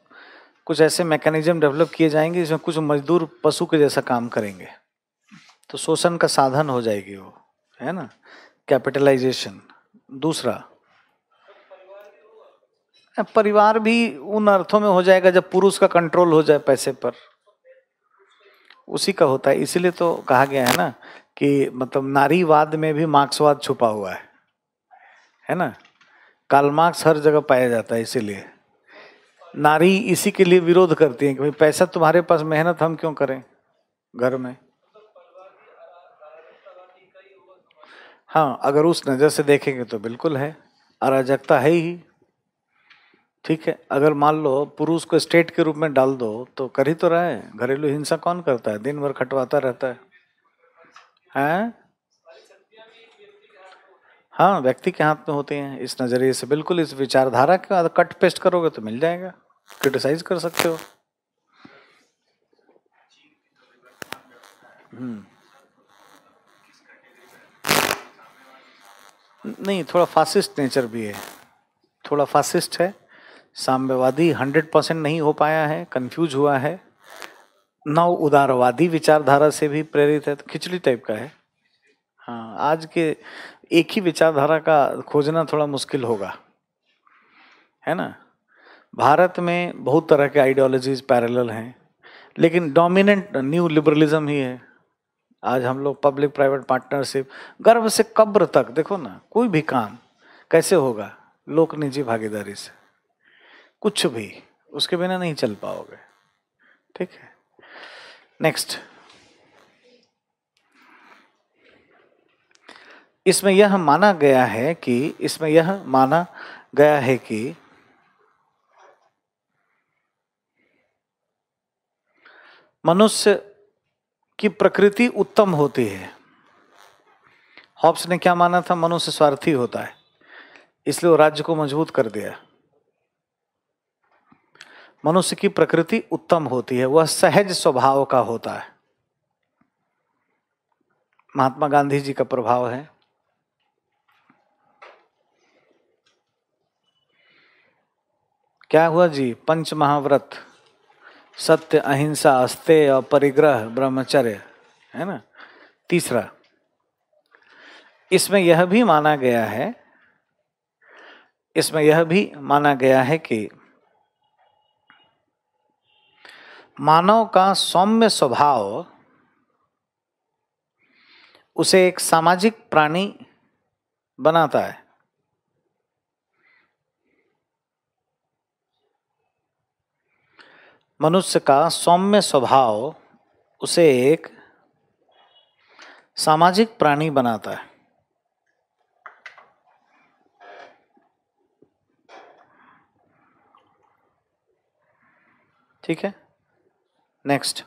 कुछ ऐसे मैकेनिज्म डेवलप किए जाएंगे जिसमें कुछ मजदूर पशु के जैसा काम करेंगे, तो शोषण का साधन हो जाएगी वो, है ना, कैपिटलाइजेशन। दूसरा, परिवार भी उन अर्थों में हो जाएगा जब पुरुष का कंट्रोल हो जाए पैसे पर, उसी का होता है। इसीलिए तो कहा गया है ना कि मतलब नारीवाद में भी मार्क्सवाद छुपा हुआ है ना। कार्ल मार्क्स हर जगह पाया जाता है। इसीलिए नारी इसी के लिए विरोध करती है कि भाई पैसा तुम्हारे पास, मेहनत हम क्यों करें घर में। हाँ, अगर उस नजर से देखेंगे तो बिल्कुल है, अराजकता है ही। ठीक है, अगर मान लो पुरुष को स्टेट के रूप में डाल दो तो कर ही तो रहा है। घरेलू हिंसा कौन करता है, दिन भर खटवाता रहता है। हैं? हाँ, व्यक्ति के हाथ में होते हैं। इस नजरिए से बिल्कुल, इस विचारधारा के कट पेस्ट करोगे तो मिल जाएगा, क्रिटिसाइज कर सकते हो। नहीं, थोड़ा फासिस्ट नेचर भी है, थोड़ा फासिस्ट है, साम्यवादी 100% नहीं हो पाया है, कंफ्यूज हुआ है, नव उदारवादी विचारधारा से भी प्रेरित है, तो खिचड़ी टाइप का है। हाँ, आज के एक ही विचारधारा का खोजना थोड़ा मुश्किल होगा, है ना। भारत में बहुत तरह के आइडियोलॉजीज पैरेलल हैं, लेकिन डोमिनेंट न्यू लिबरलिज्म ही है। आज हम लोग पब्लिक प्राइवेट पार्टनरशिप, गर्भ से कब्र तक देखो ना, कोई भी काम कैसे होगा, लोक निजी भागीदारी से, कुछ भी उसके बिना नहीं चल पाओगे। ठीक है, नेक्स्ट। इसमें यह माना गया है कि मनुष्य की प्रकृति उत्तम होती है। हॉब्स ने क्या माना था, मनुष्य स्वार्थी होता है, इसलिए वो राज्य को मजबूत कर दिया। मनुष्य की प्रकृति उत्तम होती है, वह सहज स्वभाव का होता है। महात्मा गांधी जी का प्रभाव है। क्या हुआ जी, पंच महाव्रत, सत्य, अहिंसा, अस्तेय और परिग्रह, ब्रह्मचर्य, है ना। तीसरा, इसमें यह भी माना गया है कि मानव का सौम्य स्वभाव उसे एक सामाजिक प्राणी बनाता है। मनुष्य का सौम्य स्वभाव उसे एक सामाजिक प्राणी बनाता है। ठीक है, नेक्स्ट।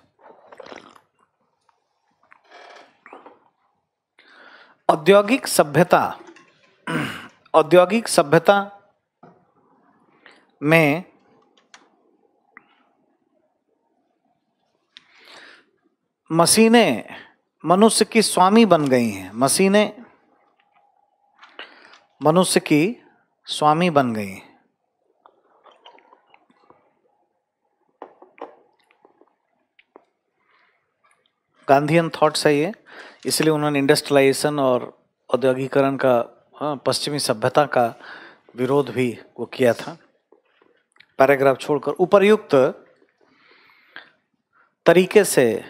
औद्योगिक सभ्यता में मशीनें मनुष्य की स्वामी बन गई हैं। मशीनें मनुष्य की स्वामी बन गई हैं। गांधीयन थॉट्स है ये, इसलिए उन्होंने इंडस्ट्रियलाइजेशन और औद्योगिकरण का, पश्चिमी सभ्यता का विरोध भी वो किया था। पैराग्राफ छोड़कर उपर्युक्त तरीके से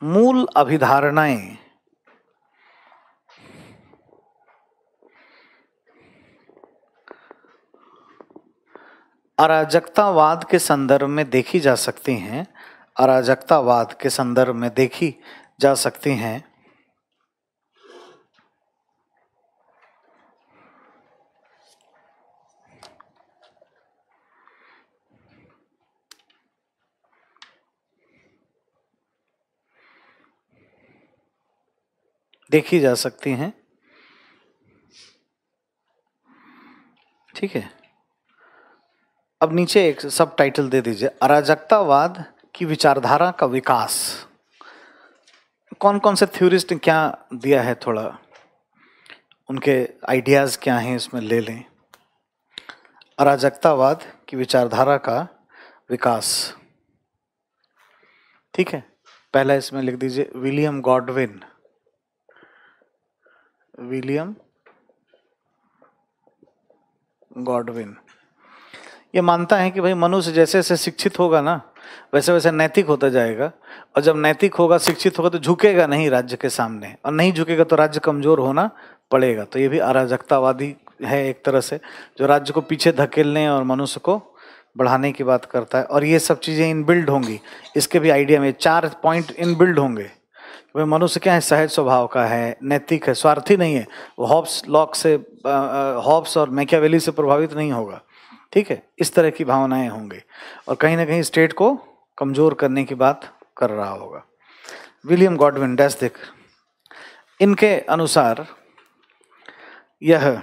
मूल अभिधारणाएं अराजकतावाद के संदर्भ में देखी जा सकती हैं। अराजकतावाद के संदर्भ में देखी जा सकती हैं। देखी जा सकती हैं, ठीक है। अब नीचे एक सब टाइटल दे दीजिए, अराजकतावाद की विचारधारा का विकास। कौन कौन से थ्योरिस्ट ने क्या दिया है, थोड़ा उनके आइडियाज क्या हैं इसमें ले लें। अराजकतावाद की विचारधारा का विकास, ठीक है। पहला इसमें लिख दीजिए विलियम गॉडविन। विलियम गॉडविन ये मानता है कि भाई मनुष्य जैसे जैसे शिक्षित होगा ना, वैसे वैसे नैतिक होता जाएगा, और जब नैतिक होगा, शिक्षित होगा, तो झुकेगा नहीं राज्य के सामने, और नहीं झुकेगा तो राज्य कमजोर होना पड़ेगा। तो ये भी अराजकतावादी है एक तरह से, जो राज्य को पीछे धकेलने और मनुष्य को बढ़ाने की बात करता है। और ये सब चीजें इनबिल्ड होंगी, इसके भी आइडिया में 4 पॉइंट इनबिल्ड होंगे। वह मनुष्य क्या है, सहज स्वभाव का है, नैतिक है, स्वार्थी नहीं है, वो हॉब्स और मैकियावेली से प्रभावित नहीं होगा, ठीक है। इस तरह की भावनाएं होंगे, और कहीं ना कहीं स्टेट को कमजोर करने की बात कर रहा होगा। विलियम गॉडविन डैस्डिक, इनके अनुसार यह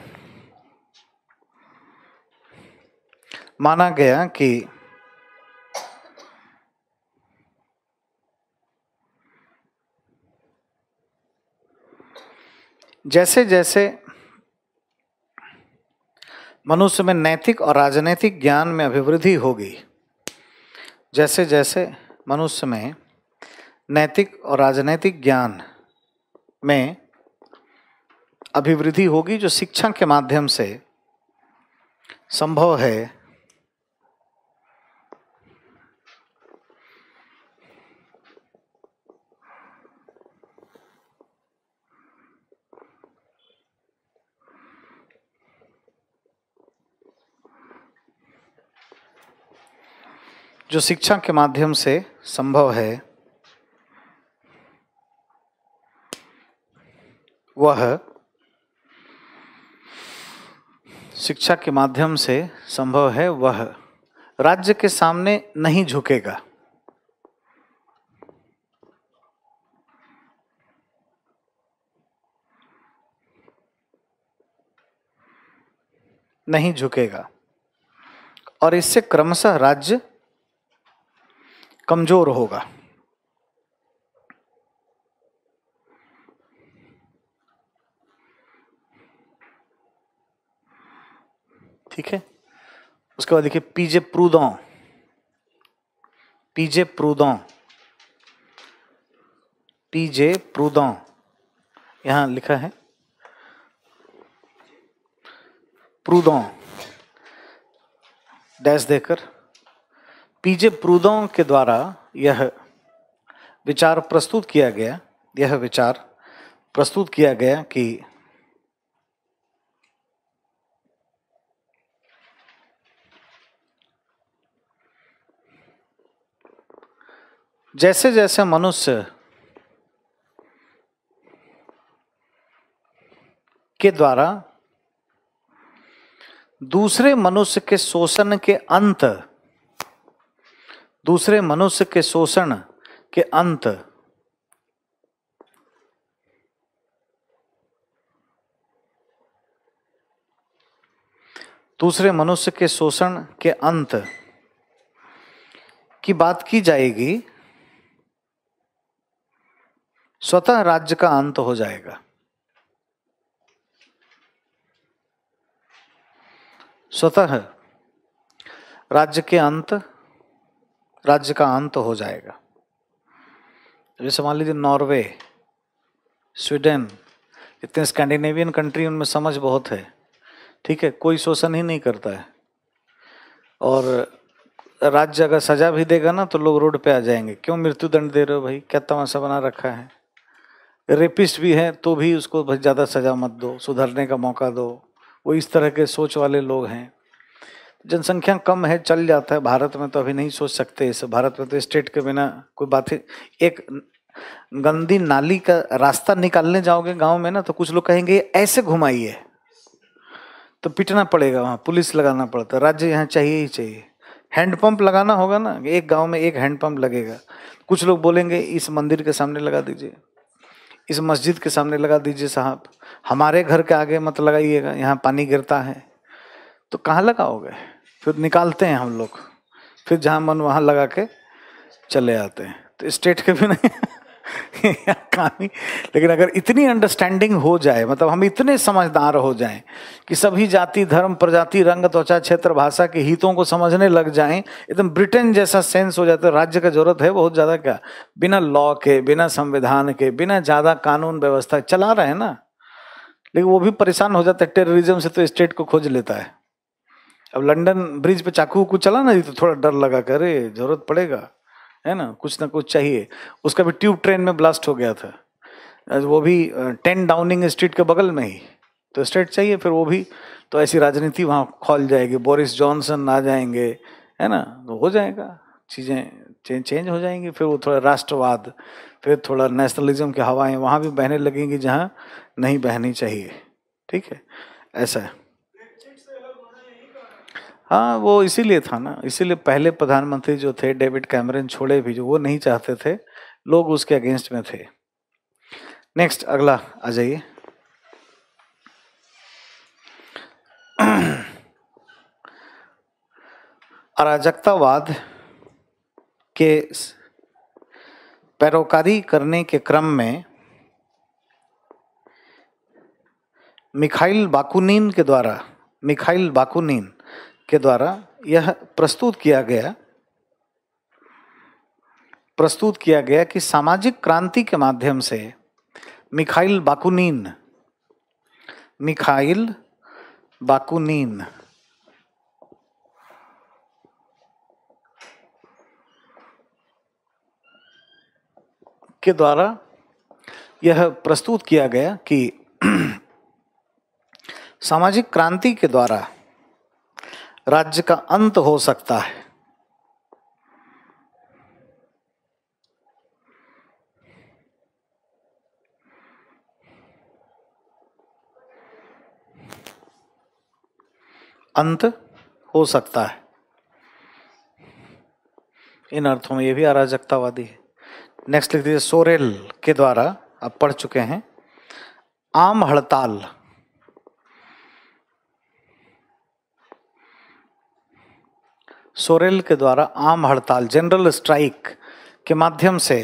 माना गया कि जैसे जैसे मनुष्य में नैतिक और राजनीतिक ज्ञान में अभिवृद्धि होगी, जैसे जैसे मनुष्य में नैतिक और राजनीतिक ज्ञान में अभिवृद्धि होगी, जो शिक्षा के माध्यम से संभव है, जो शिक्षा के माध्यम से संभव है, वह शिक्षा के माध्यम से संभव है, वह राज्य के सामने नहीं झुकेगा। नहीं झुकेगा, और इससे क्रमशः राज्य कमजोर होगा। ठीक है। उसके बाद देखिए पीजे प्रूदों, पीजे प्रूदों, पीजे प्रूदों यहां लिखा है, प्रूदों डैश देकर, पीजे प्रूदों के द्वारा यह विचार प्रस्तुत किया गया, यह विचार प्रस्तुत किया गया कि जैसे जैसे मनुष्य के द्वारा दूसरे मनुष्य के शोषण के अंत, दूसरे मनुष्य के शोषण के अंत, दूसरे मनुष्य के शोषण के अंत की बात की जाएगी, स्वतः राज्य का अंत हो जाएगा। स्वतः राज्य के अंत, राज्य का अंत हो जाएगा। जैसे मान लीजिए नॉर्वे, स्वीडन, इतने स्कैंडिनेवियन कंट्री, उनमें समझ बहुत है, ठीक है, कोई शोषण ही नहीं करता है, और राज्य अगर सजा भी देगा ना तो लोग रोड पे आ जाएंगे, क्यों मृत्यु दंड दे रहे हो भाई, क्या तमाशा बना रखा है। रेपिस्ट भी है तो भी उसको भाई ज़्यादा सजा मत दो, सुधरने का मौका दो, वो इस तरह के सोच वाले लोग हैं। जनसंख्या कम है, चल जाता है। भारत में तो अभी नहीं सोच सकते इस, भारत में तो स्टेट के बिना कोई बात ही। एक गंदी नाली का रास्ता निकालने जाओगे गांव में ना, तो कुछ लोग कहेंगे ऐसे घुमाइए, तो पिटना पड़ेगा, वहां पुलिस लगाना पड़ता है। राज्य यहाँ चाहिए ही चाहिए। हैंडपंप लगाना होगा ना, एक गांव में एक हैंडपंप लगेगा। कुछ लोग बोलेंगे इस मंदिर के सामने लगा दीजिए, इस मस्जिद के सामने लगा दीजिए साहब, हमारे घर के आगे मत लगाइएगा, यहाँ पानी गिरता है। तो कहाँ लगाओगे? फिर निकालते हैं हम लोग, फिर जहाँ मन वहाँ लगा के चले आते हैं। तो स्टेट के भी नहीं कहानी। लेकिन अगर इतनी अंडरस्टैंडिंग हो जाए, मतलब हम इतने समझदार हो जाएं कि सभी जाति धर्म प्रजाति रंग त्वचा क्षेत्र भाषा के हितों को समझने लग जाएं, एकदम ब्रिटेन जैसा सेंस हो जाता है। राज्य का जरूरत है बहुत ज्यादा क्या, बिना लॉ के, बिना संविधान के, बिना ज्यादा कानून व्यवस्था चला रहे हैं ना, लेकिन वो भी परेशान हो जाता है टेररिज्म से, तो स्टेट को खोज लेता है। अब लंदन ब्रिज पे चाकू को चला ना, तो थोड़ा डर लगा, करे जरूरत पड़ेगा, है ना, कुछ ना कुछ चाहिए। उसका भी ट्यूब ट्रेन में ब्लास्ट हो गया था, वो भी 10 डाउनिंग स्ट्रीट के बगल में ही। तो स्टेट चाहिए फिर वो भी, तो ऐसी राजनीति वहाँ खोल जाएगी, बोरिस जॉनसन आ जाएंगे, है ना, तो हो जाएगा, चीज़ें चेंज हो जाएंगी। फिर वो थोड़ा राष्ट्रवाद, फिर थोड़ा नेशनलिज्म की हवाएं वहाँ भी बहने लगेंगी जहाँ नहीं बहनी चाहिए। ठीक है, ऐसा है। हाँ, वो इसीलिए था ना, इसीलिए पहले प्रधानमंत्री जो थे डेविड कैमरन छोड़े भी, जो वो नहीं चाहते थे, लोग उसके अगेंस्ट में थे। नेक्स्ट, अगला आ जाइए। अराजकतावाद के पैरोकारी करने के क्रम में मिखाइल बाकुनिन के द्वारा यह प्रस्तुत किया गया कि सामाजिक क्रांति के माध्यम से मिखाइल बाकुनिन के द्वारा यह प्रस्तुत किया गया कि सामाजिक क्रांति के द्वारा राज्य का अंत हो सकता है। अंत हो सकता है, इन अर्थों में ये भी अराजकतावादी है। नेक्स्ट लिख दीजिए, सोरेल के द्वारा, आप पढ़ चुके हैं, आम हड़ताल सोरेल के द्वारा आम हड़ताल जनरल स्ट्राइक के माध्यम से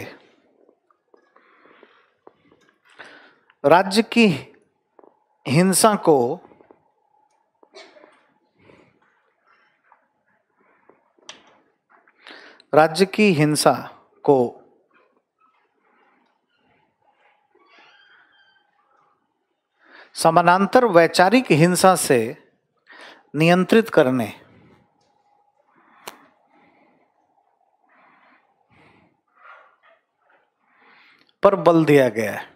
राज्य की हिंसा को समानांतर वैचारिक हिंसा से नियंत्रित करने पर बल दिया गया है।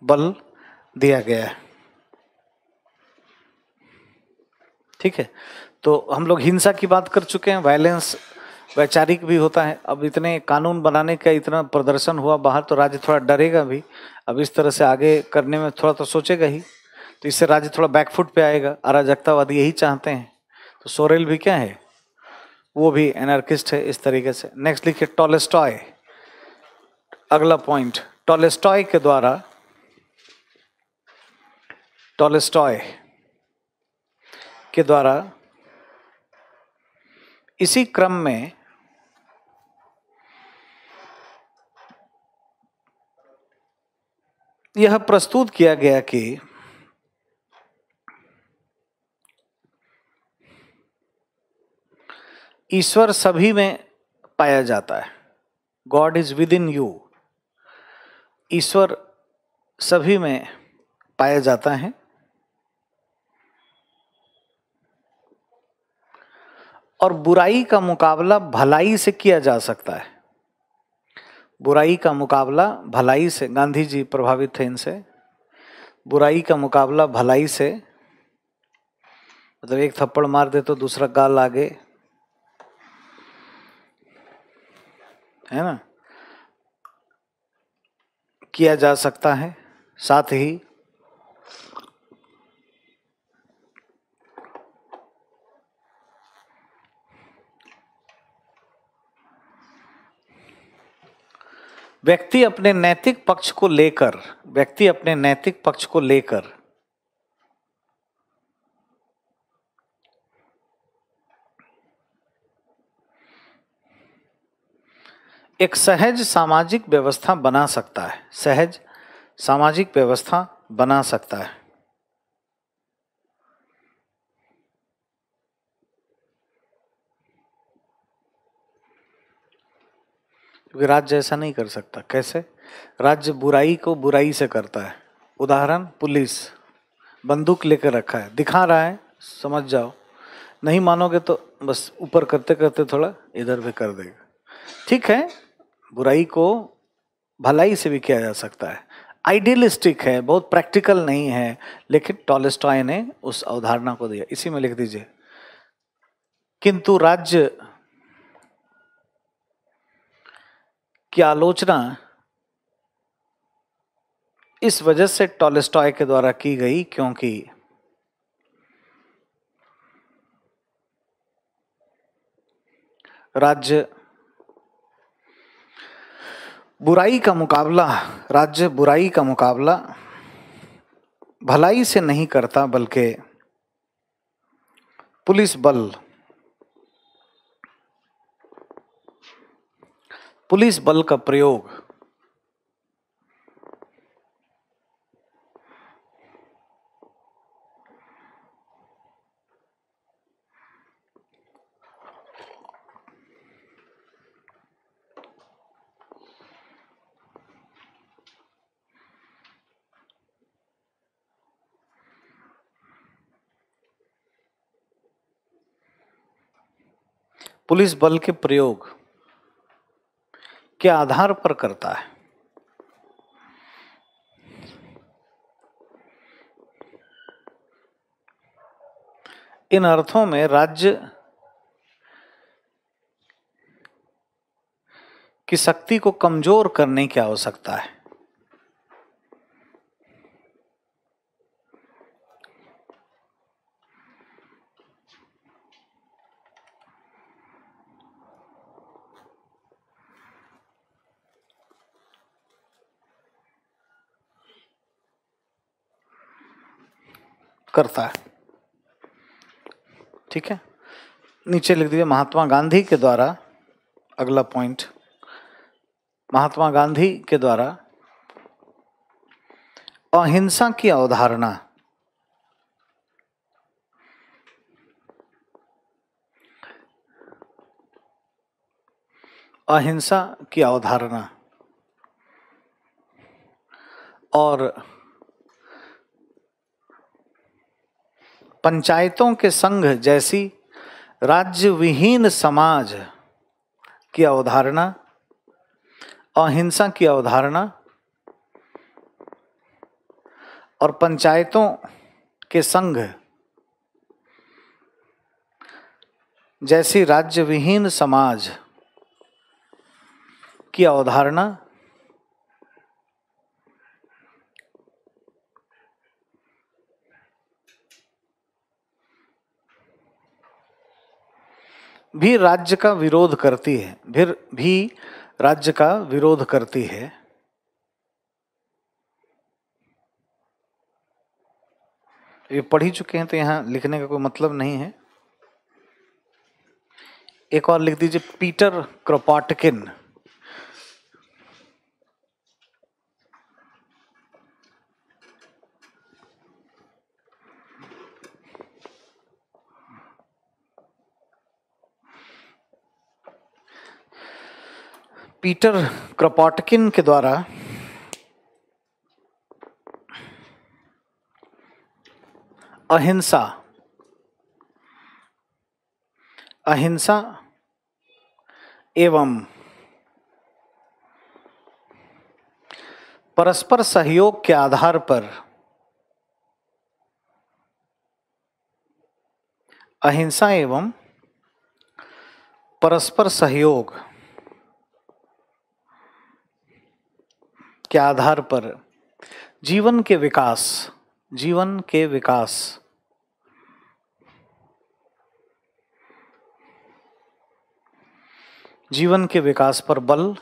बल दिया गया है। ठीक है, तो हम लोग हिंसा की बात कर चुके हैं, वायलेंस वैचारिक भी होता है। अब इतने कानून बनाने का इतना प्रदर्शन हुआ बाहर, तो राज्य थोड़ा डरेगा भी। अब इस तरह से आगे करने में थोड़ा तो सोचेगा ही, तो इससे राज्य थोड़ा बैकफुट पे आएगा। अराजकतावादी यही चाहते हैं। तो सोरेल भी क्या है, वो भी एनार्किस्ट है इस तरीके से। नेक्स्ट लिखिए, टॉलस्टॉय, अगला पॉइंट, टॉलस्टॉय के द्वारा इसी क्रम में यह प्रस्तुत किया गया कि ईश्वर सभी में पाया जाता है। God is within you. ईश्वर सभी में पाया जाता है और बुराई का मुकाबला भलाई से किया जा सकता है। बुराई का मुकाबला भलाई से, गांधी जी प्रभावित थे इनसे। बुराई का मुकाबला भलाई से, मतलब एक थप्पड़ मार दे तो दूसरा गाल आगे, है ना, किया जा सकता है। साथ ही व्यक्ति अपने नैतिक पक्ष को लेकर, व्यक्ति अपने नैतिक पक्ष को लेकर एक सहज सामाजिक व्यवस्था बना सकता है, सहज सामाजिक व्यवस्था बना सकता है। क्योंकि राज्य ऐसा नहीं कर सकता। कैसे? राज्य बुराई को बुराई से करता है। उदाहरण, पुलिस बंदूक लेकर रखा है, दिखा रहा है, समझ जाओ, नहीं मानोगे तो बस ऊपर करते करते थोड़ा इधर भी कर देगा। ठीक है, बुराई को भलाई से भी किया जा सकता है। आइडियलिस्टिक है, बहुत प्रैक्टिकल नहीं है, लेकिन टॉलस्टॉय ने उस अवधारणा को दिया। इसी में लिख दीजिए, किंतु राज्य की आलोचना इस वजह से टॉलस्टॉय के द्वारा की गई क्योंकि राज्य बुराई का मुकाबला, राज्य बुराई का मुकाबला भलाई से नहीं करता, बल्कि पुलिस बल का प्रयोग पुलिस बल के प्रयोग के आधार पर करता है। इन अर्थों में राज्य की शक्ति को कमजोर करने की आवश्यकता है। करता है, ठीक है। नीचे लिख दीजिए, महात्मा गांधी के द्वारा, अगला पॉइंट, महात्मा गांधी के द्वारा अहिंसा की अवधारणा, अहिंसा की अवधारणा और पंचायतों के संघ जैसी राज्य विहीन समाज की अवधारणा, अहिंसा की अवधारणा और पंचायतों के संघ जैसी राज्य विहीन समाज की अवधारणा भी राज्य का विरोध करती है, फिर भी राज्य का विरोध करती है। ये पढ़ ही चुके हैं तो यहाँ लिखने का कोई मतलब नहीं है। एक और लिख दीजिए, पीटर क्रोपोटकिन। पीटर क्रोपोटकिन के द्वारा अहिंसा एवं परस्पर सहयोग के आधार पर अहिंसा एवं परस्पर सहयोग के आधार पर जीवन के विकास पर बल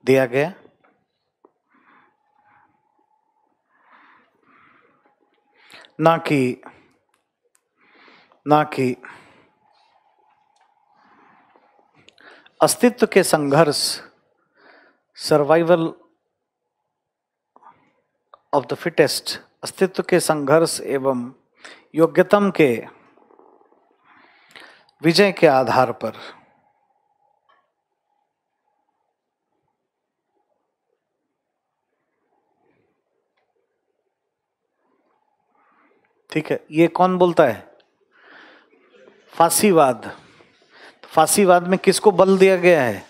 दिया गया। ना कि अस्तित्व के संघर्ष, सर्वाइवल ऑफ द फिटेस्ट, अस्तित्व के संघर्ष एवं योग्यतम के विजय के आधार पर ठीक है। ये कौन बोलता है? फांसीवाद। फांसीवाद में किसको बल दिया गया है?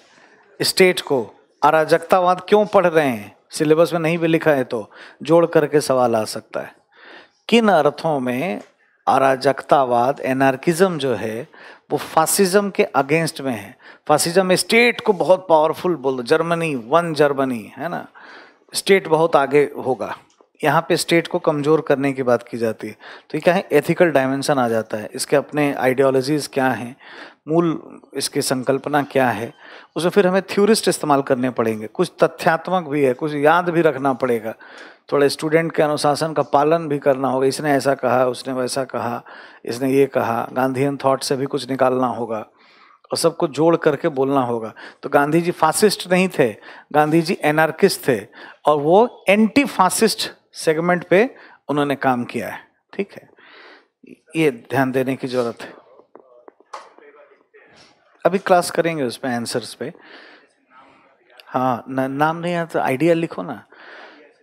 स्टेट को। अराजकतावाद क्यों पढ़ रहे हैं? सिलेबस में नहीं भी लिखा है तो जोड़ करके सवाल आ सकता है। किन अर्थों में अराजकतावाद, एनार्किज्म जो है वो फासिज्म के अगेंस्ट में है। फासिज्म स्टेट को बहुत पावरफुल बोल दो, जर्मनी, वन जर्मनी है ना, स्टेट बहुत आगे होगा। यहाँ पे स्टेट को कमजोर करने की बात की जाती है। तो ये क्या है? एथिकल डायमेंशन आ जाता है। इसके अपने आइडियोलॉजीज क्या हैं, मूल इसकी संकल्पना क्या है, उसमें फिर हमें थ्योरिस्ट इस्तेमाल करने पड़ेंगे। कुछ तथ्यात्मक भी है, कुछ याद भी रखना पड़ेगा, थोड़ा स्टूडेंट के अनुशासन का पालन भी करना होगा। इसने ऐसा कहा, उसने वैसा कहा, इसने ये कहा, गांधीयन थॉट से भी कुछ निकालना होगा और सबको जोड़ करके बोलना होगा। तो गांधी जी फासिस्ट नहीं थे, गांधी जी एनार्किस्ट थे और वो एंटी फासिस्ट सेगमेंट पे उन्होंने काम किया है। ठीक है, ये ध्यान देने की जरूरत है। अभी क्लास करेंगे उस पे, आंसर्स पे। हाँ, नाम नहीं आता, आइडिया लिखो ना,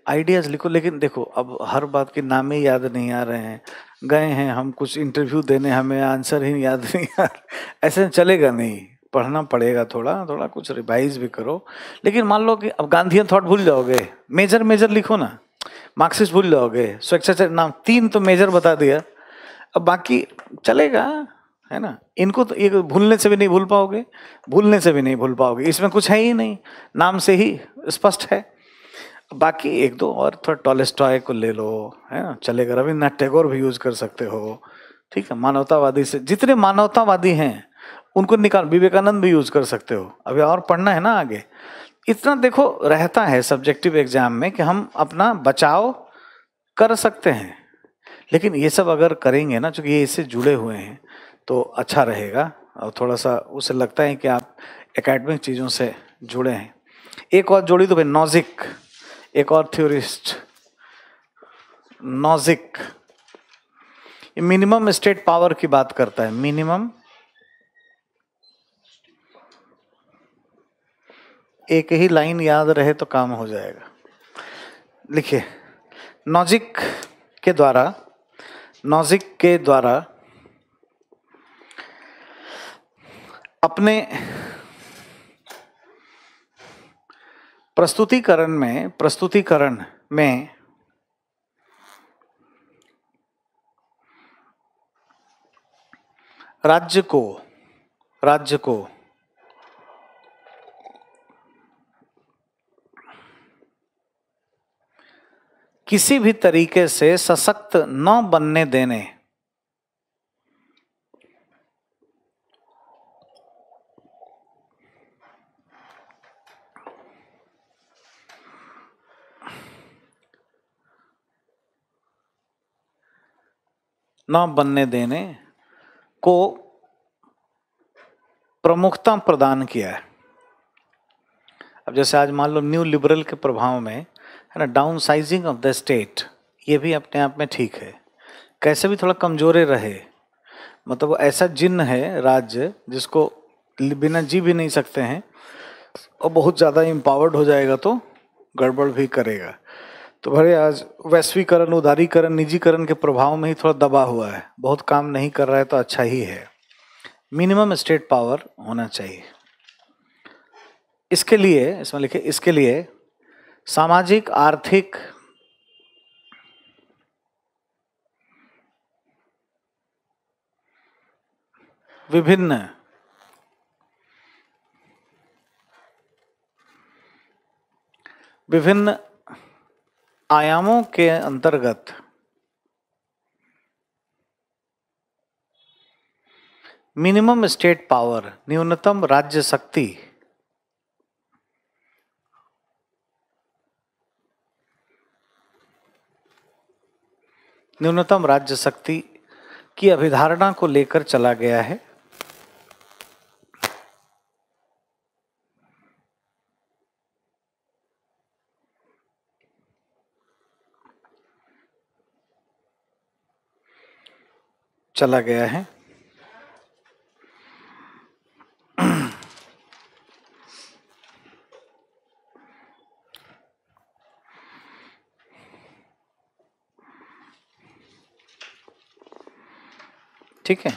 आइडियाज लिखो। लेकिन देखो, अब हर बात के नाम ही याद नहीं आ रहे हैं। गए हैं हम कुछ इंटरव्यू देने, हमें आंसर ही याद नहीं आ रहा, ऐसे चलेगा नहीं। पढ़ना पड़ेगा, थोड़ा थोड़ा कुछ रिवाइज भी करो। लेकिन मान लो कि अब गांधीयन थॉट भूल जाओगे, मेजर लिखो ना, मार्क्सिस्ट भूल जाओगे, स्वेच्छाचारी नाम, 3 तो मेजर बता दिया, अब बाकी चलेगा, है ना। इनको तो ये भूलने से भी नहीं भूल पाओगे, इसमें कुछ है ही नहीं, नाम से ही स्पष्ट है। बाकी 1-2 और थोड़ा टॉलस्टॉय को ले लो, है ना, चलेगा। रविन्द्रनाथ टैगोर भी यूज कर सकते हो। ठीक है, मानवतावादी से जितने मानवतावादी हैं उनको निकाल, विवेकानंद भी यूज कर सकते हो। अभी और पढ़ना है ना आगे। इतना देखो रहता है सब्जेक्टिव एग्जाम में कि हम अपना बचाव कर सकते हैं। लेकिन ये सब अगर करेंगे ना, चूंकि ये इससे जुड़े हुए हैं तो अच्छा रहेगा। और थोड़ा सा उसे लगता है कि आप एकेडमिक चीज़ों से जुड़े हैं। एक और जोड़ी तो भाई, नॉजिक, एक और थ्योरिस्ट नॉजिक, ये मिनिमम स्टेट पावर की बात करता है। मिनिमम, एक ही लाइन याद रहे तो काम हो जाएगा। लिखिए, नॉजिक के द्वारा अपने प्रस्तुतिकरण में राज्य को किसी भी तरीके से सशक्त न बनने देने, को प्रमुखता प्रदान किया है। अब जैसे आज मान लो न्यू लिबरल के प्रभाव में, है ना, down sizing of the state, ये भी अपने आप में ठीक है। कैसे भी थोड़ा कमजोरे रहे, मतलब वो ऐसा जिन्न है राज्य जिसको बिना जी भी नहीं सकते हैं, और बहुत ज़्यादा इम्पावर्ड हो जाएगा तो गड़बड़ भी करेगा। तो भले आज वैश्वीकरण, उदारीकरण, निजीकरण के प्रभाव में ही थोड़ा दबा हुआ है, बहुत काम नहीं कर रहा है, तो अच्छा ही है। मिनिमम स्टेट पावर होना चाहिए। इसके लिए इसमें लिखे, इसके लिए सामाजिक आर्थिक विभिन्न विभिन्न आयामों के अंतर्गत मिनिमम स्टेट पावर, न्यूनतम राज्य शक्ति की अभिधारणा को लेकर चला गया है। ठीक है।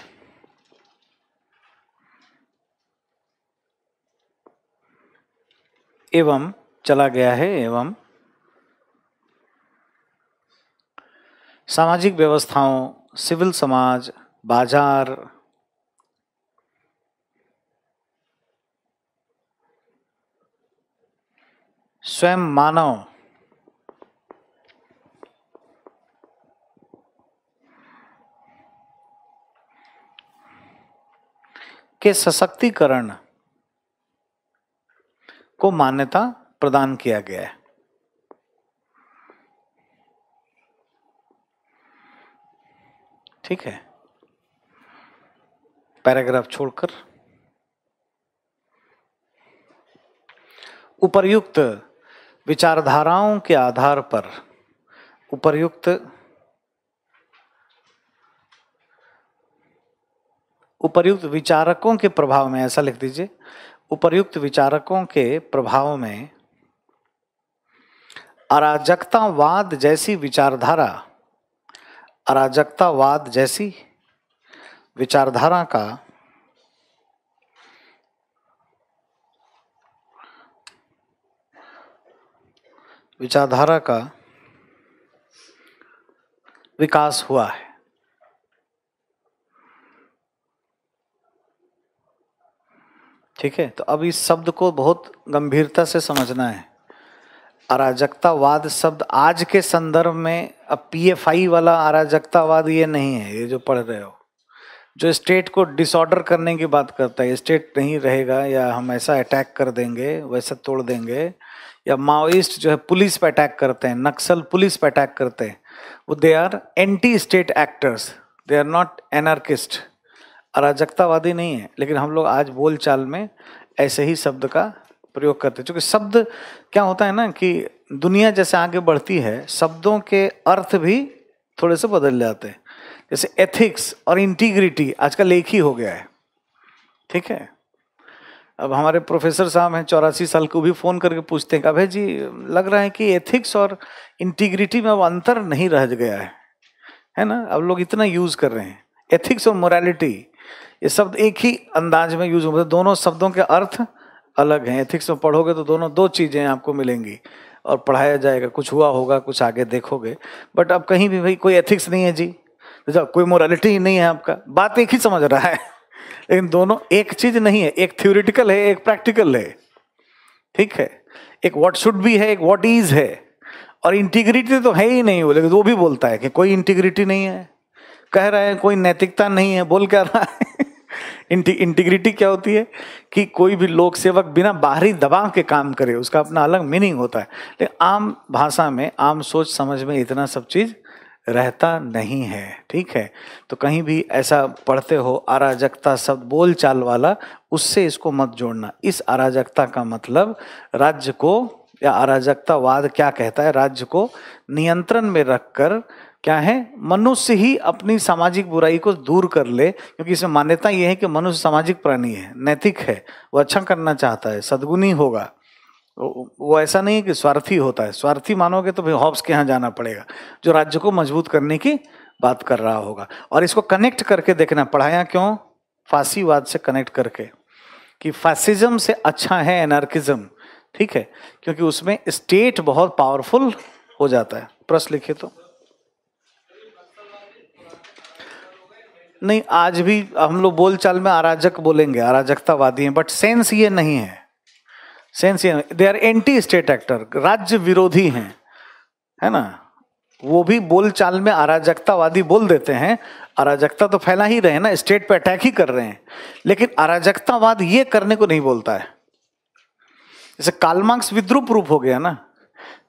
एवं चला गया है एवं सामाजिक व्यवस्थाओं, सिविल समाज, बाजार, स्वयं मानव के सशक्तिकरण को मान्यता प्रदान किया गया है। ठीक है, पैराग्राफ छोड़कर उपर्युक्त विचारधाराओं के आधार पर उपर्युक्त विचारकों के प्रभाव में, ऐसा लिख दीजिए, उपर्युक्त विचारकों के प्रभाव में अराजकतावाद जैसी विचारधारा, अराजकतावाद जैसी विचारधारा का विकास हुआ है। ठीक है, तो अब इस शब्द को बहुत गंभीरता से समझना है। अराजकतावाद शब्द आज के संदर्भ में, अब पीएफआई वाला अराजकतावाद ये नहीं है, ये जो पढ़ रहे हो, जो स्टेट को डिसऑर्डर करने की बात करता है, स्टेट नहीं रहेगा या हम ऐसा अटैक कर देंगे, वैसा तोड़ देंगे, या माओइस्ट जो है पुलिस पे अटैक करते हैं, नक्सल पुलिस पे अटैक करते हैं, वो they are anti state actors, they are not anarchist, अराजकतावादी नहीं है। लेकिन हम लोग आज बोलचाल में ऐसे ही शब्द का प्रयोग करते हैं, क्योंकि शब्द क्या होता है ना कि दुनिया जैसे आगे बढ़ती है, शब्दों के अर्थ भी थोड़े से बदल जाते हैं। जैसे एथिक्स और इंटीग्रिटी आजकल एक ही हो गया है। ठीक है, अब हमारे प्रोफेसर साहब हैं 84 साल को भी फोन करके पूछते हैं कि अभय जी लग रहा है कि एथिक्स और इंटीग्रिटी में अब अंतर नहीं रह गया है ना, अब लोग इतना यूज कर रहे हैं। एथिक्स और मोरालिटी ये शब्द एक ही अंदाज में यूज होते हैं, दोनों शब्दों के अर्थ अलग हैं। एथिक्स में पढ़ोगे तो दोनों दो चीजें आपको मिलेंगी और पढ़ाया जाएगा, कुछ हुआ होगा, कुछ आगे देखोगे। बट अब कहीं भी भाई कोई एथिक्स नहीं है जी, तो कोई मोरालिटी ही नहीं है, आपका बात एक ही समझ रहा है, लेकिन दोनों एक चीज नहीं है, एक थ्योरेटिकल है, एक प्रैक्टिकल है। ठीक है, एक व्हाट शुड बी है, एक व्हाट इज है, और इंटीग्रिटी तो है ही नहीं वो, लेकिन वो भी बोलता है कि कोई इंटीग्रिटी नहीं है, कह रहा है कोई नैतिकता नहीं है, बोल क्या रहा है। इंटीग्रिटी क्या होती है कि कोई भी लोक सेवक बिना बाहरी दबाव के काम करे, उसका अपना अलग मीनिंग होता है। लेकिन आम भाषा में, आम सोच समझ में इतना सब चीज रहता नहीं है। ठीक है, तो कहीं भी ऐसा पढ़ते हो अराजकता शब्द बोल चाल वाला, उससे इसको मत जोड़ना। इस अराजकता का मतलब राज्य को, या अराजकतावाद क्या कहता है, राज्य को नियंत्रण में रखकर क्या है, मनुष्य ही अपनी सामाजिक बुराई को दूर कर ले। क्योंकि इसमें मान्यता यह है कि मनुष्य सामाजिक प्राणी है, नैतिक है, वो अच्छा करना चाहता है, सद्गुणी होगा। वो ऐसा नहीं है कि स्वार्थी होता है। स्वार्थी मानोगे तो फिर हॉब्स के यहाँ जाना पड़ेगा, जो राज्य को मजबूत करने की बात कर रहा होगा। और इसको कनेक्ट करके देखना, पढ़ाया क्यों, फांसीवाद से कनेक्ट करके, कि फासिज्म से अच्छा है एनार्किज्म, ठीक है, क्योंकि उसमें स्टेट बहुत पावरफुल हो जाता है। प्रश्न लिखे तो नहीं, आज भी हम लोग बोलचाल में अराजक बोलेंगे, अराजकतावादी हैं, बट सेंस ये नहीं है। सेंस ये, they are anti state actor, राज्य विरोधी हैं, है ना। वो भी बोलचाल में अराजकतावादी बोल देते हैं, अराजकता तो फैला ही रहे हैं ना, स्टेट पे अटैक ही कर रहे हैं, लेकिन अराजकतावाद ये करने को नहीं बोलता है। जैसे कार्ल मार्क्स विद्रूप रूप हो गया ना।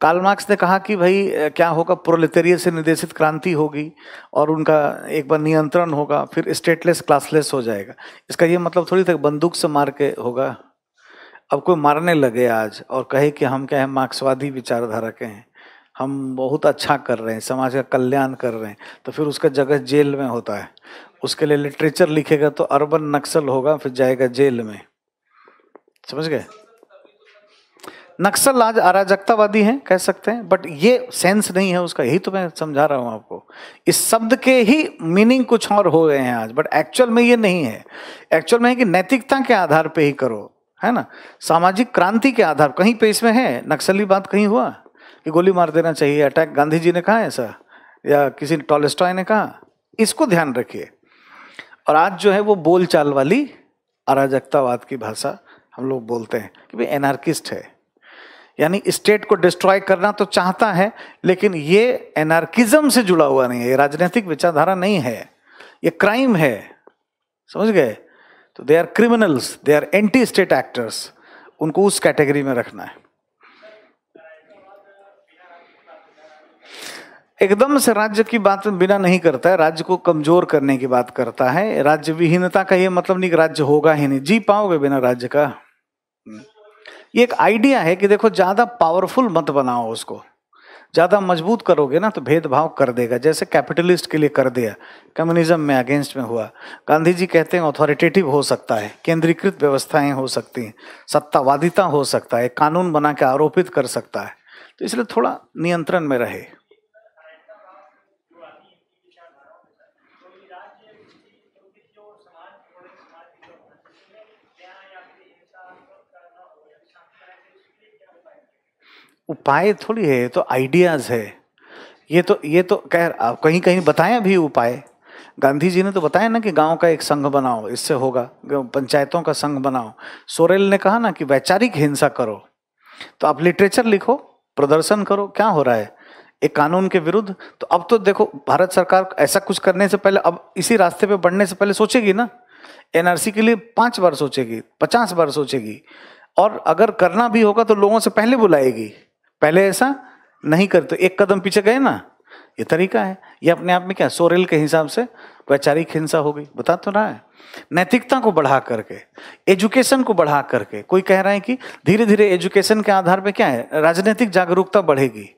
कार्ल मार्क्स ने कहा कि भाई क्या होगा, प्रोलेटेरियट से निर्देशित क्रांति होगी और उनका एक बार नियंत्रण होगा, फिर स्टेटलेस क्लासलेस हो जाएगा। इसका ये मतलब थोड़ी था बंदूक से मार के होगा। अब कोई मारने लगे आज और कहे कि हम क्या है, मार्क्सवादी विचारधारा के हैं, हम बहुत अच्छा कर रहे हैं, समाज का कल्याण कर रहे हैं, तो फिर उसका जगह जेल में होता है। उसके लिए लिटरेचर लिखेगा तो अर्बन नक्सल होगा, फिर जाएगा जेल में। समझ गए। नक्सल आज अराजकतावादी हैं कह सकते हैं, बट ये सेंस नहीं है उसका, यही तो मैं समझा रहा हूं आपको। इस शब्द के ही मीनिंग कुछ और हो गए हैं आज, बट एक्चुअल में ये नहीं है। एक्चुअल में है कि नैतिकता के आधार पे ही करो, है ना, सामाजिक क्रांति के आधार। कहीं पे इसमें है नक्सली बात, कहीं हुआ कि गोली मार देना चाहिए, अटैक गांधी जी ने कहा ऐसा, या किसी टॉलस्टॉय ने कहा, इसको ध्यान रखिए। और आज जो है वो बोलचाल वाली अराजकतावाद की भाषा हम लोग बोलते हैं कि भाई एनार्किस्ट है, यानी स्टेट को डिस्ट्रॉय करना तो चाहता है, लेकिन ये एनार्किज्म से जुड़ा हुआ नहीं है, ये राजनीतिक विचारधारा नहीं है, ये क्राइम है। समझ गए। तो they are criminals, they are anti state actors, उनको उस कैटेगरी में रखना है। एकदम से राज्य की बात में बिना नहीं करता है, राज्य को कमजोर करने की बात करता है। राज्य विहीनता का ये मतलब नहीं कि राज्य होगा ही नहीं, जी पाओगे बिना राज्य का। ये एक आइडिया है कि देखो ज्यादा पावरफुल मत बनाओ उसको, ज्यादा मजबूत करोगे ना तो भेदभाव कर देगा, जैसे कैपिटलिस्ट के लिए कर दिया, कम्युनिज्म में अगेंस्ट में हुआ। गांधी जी कहते हैं अथॉरिटेटिव हो सकता है, केंद्रीकृत व्यवस्थाएं हो सकती हैं, सत्तावादिता हो सकता है, कानून बना के आरोपित कर सकता है, तो इसलिए थोड़ा नियंत्रण में रहे। उपाय थोड़ी है, ये तो आइडियाज है। ये तो कह आप कहीं कहीं बताया भी उपाय। गांधी जी ने तो बताया ना कि गांव का एक संघ बनाओ, इससे होगा, पंचायतों का संघ बनाओ। सोरेल ने कहा ना कि वैचारिक हिंसा करो। तो आप लिटरेचर लिखो, प्रदर्शन करो, क्या हो रहा है एक कानून के विरुद्ध। तो अब तो देखो भारत सरकार ऐसा कुछ करने से पहले, अब इसी रास्ते पे बढ़ने से पहले सोचेगी ना, एनआरसी के लिए 5 बार सोचेगी, 50 बार सोचेगी, और अगर करना भी होगा तो लोगों से पहले बुलाएगी। पहले ऐसा नहीं करते, एक कदम पीछे गए ना, ये तरीका है। ये अपने आप में क्या, सोरेल के हिसाब से वैचारिक हिंसा हो गई, बता तो रहा है। नैतिकता को बढ़ा करके, एजुकेशन को बढ़ा करके, कोई कह रहा है कि धीरे धीरे एजुकेशन के आधार पे क्या है, राजनीतिक जागरूकता बढ़ेगी।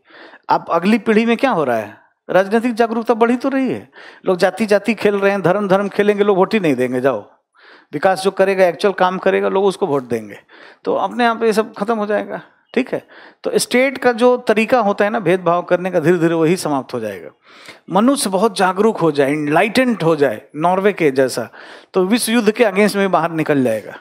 अब अगली पीढ़ी में क्या हो रहा है, राजनीतिक जागरूकता बढ़ी तो रही है, लोग जाति जाति खेल रहे हैं, धर्म धर्म खेलेंगे, लोग वोट ही नहीं देंगे। जाओ, विकास जो करेगा, एक्चुअल काम करेगा, लोग उसको वोट देंगे, तो अपने आप ये सब खत्म हो जाएगा। ठीक है, तो स्टेट का जो तरीका होता है ना भेदभाव करने का, धीरे धीरे वही समाप्त हो जाएगा। मनुष्य बहुत जागरूक हो जाए, इनलाइटेंड हो जाए, नॉर्वे के जैसा, तो विश्व युद्ध के अगेंस्ट में बाहर निकल जाएगा।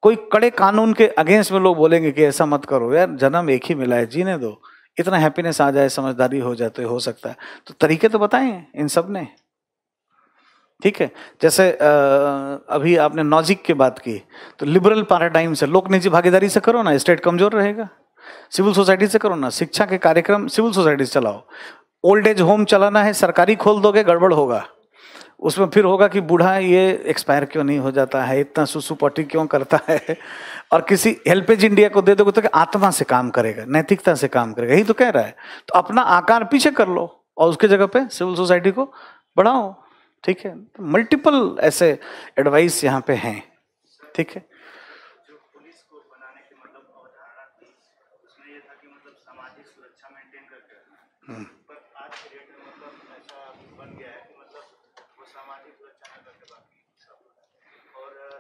कोई कड़े कानून के अगेंस्ट में लोग बोलेंगे कि ऐसा मत करो यार, जन्म एक ही मिला है, जीने दो, इतना हैप्पीनेस आ जाए, समझदारी हो जाए तो हो सकता है। तो तरीके तो बताए इन सब ने। ठीक है, जैसे अभी आपने लॉजिक की बात की, तो लिबरल पैराडाइम से, लोक निजी भागीदारी से करो ना, स्टेट कमजोर रहेगा। सिविल सोसाइटी से करो ना, शिक्षा के कार्यक्रम सिविल सोसाइटी से चलाओ। ओल्ड एज होम चलाना है, सरकारी खोल दोगे गड़बड़ होगा, उसमें फिर होगा कि बूढ़ा ये एक्सपायर क्यों नहीं हो जाता है, इतना सुसु पटी क्यों करता है। और किसी हेल्पेज इंडिया को दे दोगे तो आत्मा से काम करेगा, नैतिकता से काम करेगा, यही तो कह रहा है। तो अपना आकार पीछे कर लो और उसके जगह पे सिविल सोसाइटी को बढ़ाओ। ठीक है, तो मल्टीपल ऐसे एडवाइस यहाँ पे हैं। ठीक है,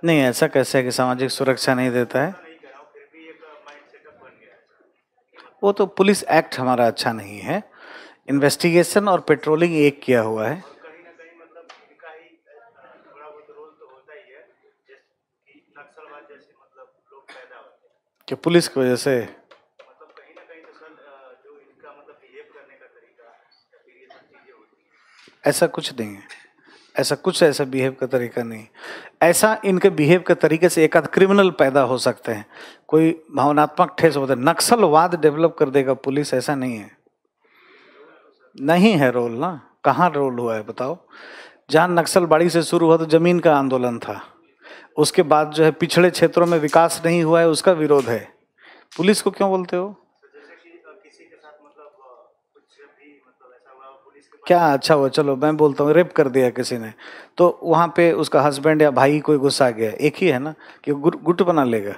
नहीं ऐसा कैसे है कि सामाजिक सुरक्षा नहीं देता है। वो तो पुलिस एक्ट हमारा अच्छा नहीं है, इन्वेस्टिगेशन और पेट्रोलिंग एक किया हुआ है। कि पुलिस की वजह से ऐसा कुछ नहीं है, ऐसा बिहेव का तरीका नहीं। ऐसा इनके बिहेव के तरीके से एक आध क्रिमिनल पैदा हो सकते हैं, कोई भावनात्मक ठेस होता है। नक्सलवाद डेवलप कर देगा पुलिस, ऐसा नहीं है, नहीं है रोल ना। कहाँ रोल हुआ है बताओ? जहाँ नक्सलबाड़ी से शुरू हुआ तो जमीन का आंदोलन था, उसके बाद जो है पिछड़े क्षेत्रों में विकास नहीं हुआ है उसका विरोध है। पुलिस को क्यों बोलते हो? क्या अच्छा हुआ, चलो मैं बोलता हूँ, रेप कर दिया किसी ने, तो वहाँ पे उसका हस्बैंड या भाई कोई गुस्सा गया, एक ही है ना कि गुट बना लेगा?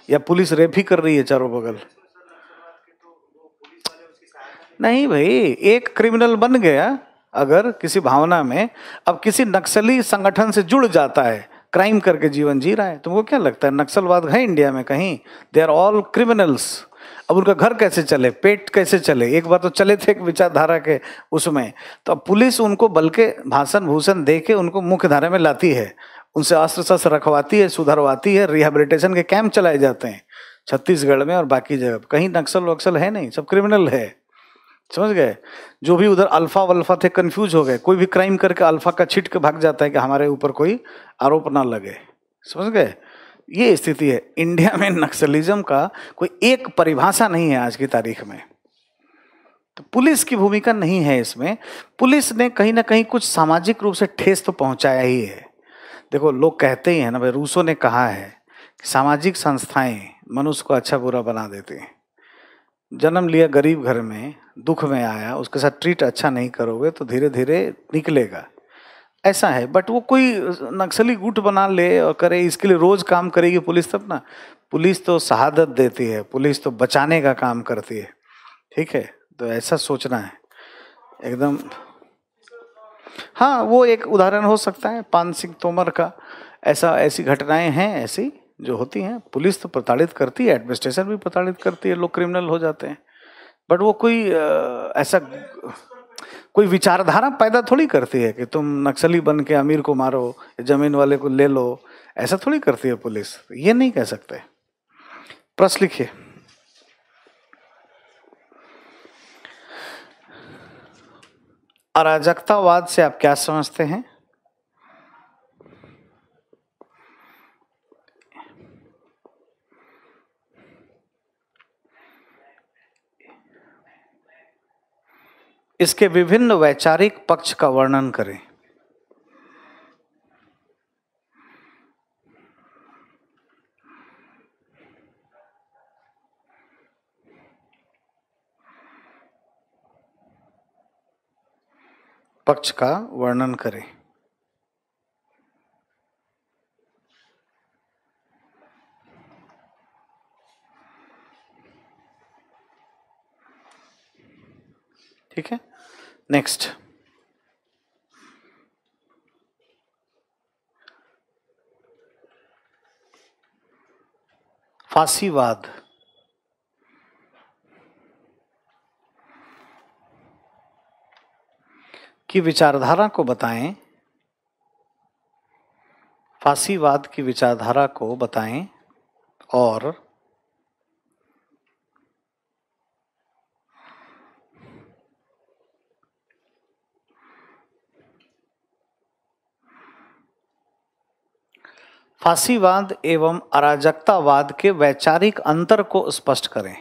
या पुलिस रेप ही कर रही है चारों बगल? नहीं भाई, एक क्रिमिनल बन गया अगर किसी भावना में, अब किसी नक्सली संगठन से जुड़ जाता है, क्राइम करके जीवन जी रहा है, तुमको क्या लगता है नक्सलवाद है इंडिया में कहीं? They are all criminals. अब उनका घर कैसे चले, पेट कैसे चले? एक बार तो चले थे एक विचारधारा के उसमें, तो अब पुलिस उनको बल्कि भाषण भूषण दे के उनको मुख्य धारा में लाती है, उनसे अस्त्र शस्त्र रखवाती है, सुधरवाती है, रिहेबिलिटेशन के कैंप चलाए जाते हैं छत्तीसगढ़ में और बाकी जगह। कहीं नक्सल वक्सल है नहीं, सब क्रिमिनल है, समझ गए? जो भी उधर अल्फा वल्फा थे कंफ्यूज हो गए, कोई भी क्राइम करके अल्फा का छिट के भाग जाता है कि हमारे ऊपर कोई आरोप ना लगे, समझ गए? ये स्थिति है इंडिया में। नक्सलिज्म का कोई एक परिभाषा नहीं है आज की तारीख में, तो पुलिस की भूमिका नहीं है इसमें। पुलिस ने कहीं ना कहीं कुछ सामाजिक रूप से ठेस तो पहुंचाया ही है। देखो लोग कहते ही है ना भाई, रूसो ने कहा है कि सामाजिक संस्थाएं मनुष्य को अच्छा बुरा बना देती हैं। जन्म लिया गरीब घर में, दुख में आया, उसके साथ ट्रीट अच्छा नहीं करोगे तो धीरे धीरे निकलेगा, ऐसा है। बट वो कोई नक्सली गुट बना ले और करे, इसके लिए रोज काम करेगी पुलिस तब ना? पुलिस तो शहादत देती है, पुलिस तो बचाने का काम करती है, ठीक है? तो ऐसा सोचना है एकदम। हाँ, वो एक उदाहरण हो सकता है पान सिंह तोमर का, ऐसी घटनाएं हैं ऐसी जो होती हैं। पुलिस तो प्रताड़ित करती है, एडमिनिस्ट्रेशन भी प्रताड़ित करती है, लोग क्रिमिनल हो जाते हैं। बट वो कोई ऐसा कोई विचारधारा पैदा थोड़ी करती है कि तुम नक्सली बन के अमीर को मारो, जमीन वाले को ले लो, ऐसा थोड़ी करती है पुलिस, ये नहीं कह सकते। प्रश्न लिखिए। अराजकतावाद से आप क्या समझते हैं? इसके विभिन्न वैचारिक पक्ष का वर्णन करें। पक्ष का वर्णन करें। ठीक है, नेक्स्ट। फांसीवाद। की विचारधारा को बताएं। फांसीवाद की विचारधारा को बताएं और फांसीवाद एवं अराजकतावाद के वैचारिक अंतर को स्पष्ट करें।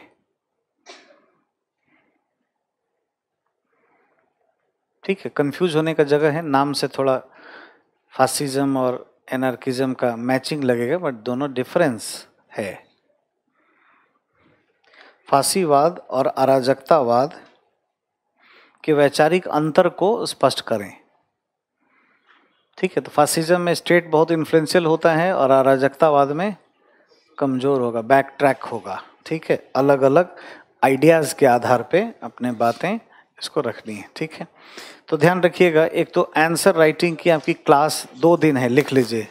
ठीक है, कंफ्यूज होने का जगह है, नाम से थोड़ा फासिज्म और एनार्किज्म का मैचिंग लगेगा, बट दोनों डिफरेंस है। फांसीवाद और अराजकतावाद के वैचारिक अंतर को स्पष्ट करें। ठीक है, तो फासिज्म में स्टेट बहुत इन्फ्लुएंशियल होता है और अराजकतावाद में कमजोर होगा, बैक ट्रैक होगा। ठीक है, अलग अलग आइडियाज़ के आधार पे अपने बातें इसको रखनी है। ठीक है, तो ध्यान रखिएगा, एक तो आंसर राइटिंग की आपकी क्लास 2 दिन है, लिख लीजिए।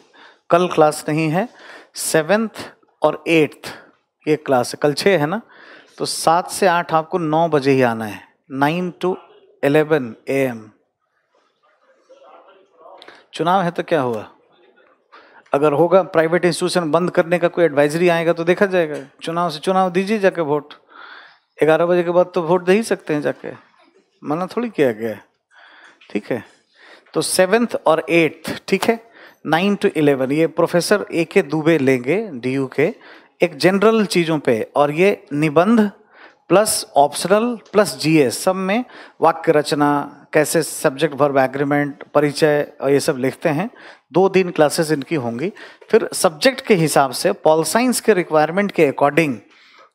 कल क्लास नहीं है, 7th और 8th ये क्लास है, कल 6 है ना, तो 7 से 8 आपको 9 बजे ही आना है, 9 to 11 AM। चुनाव है तो क्या हुआ, अगर होगा प्राइवेट इंस्टीट्यूशन बंद करने का कोई एडवाइजरी आएगा तो देखा जाएगा। चुनाव से चुनाव दीजिए जाके वोट, 11 बजे के बाद तो वोट दे ही सकते हैं जाके, मना थोड़ी किया गया है, ठीक है। तो 7th और 8th, ठीक है, 9 to 11 ये प्रोफेसर AK दुबे लेंगे DU के, एक जनरल चीज़ों पे, और ये निबंध प्लस ऑप्शनल प्लस GS सब में वाक्य रचना, कैसे सब्जेक्ट वर्ब एग्रीमेंट, परिचय और ये सब लिखते हैं। 2 दिन क्लासेस इनकी होंगी। फिर सब्जेक्ट के हिसाब से पॉल साइंस के रिक्वायरमेंट के अकॉर्डिंग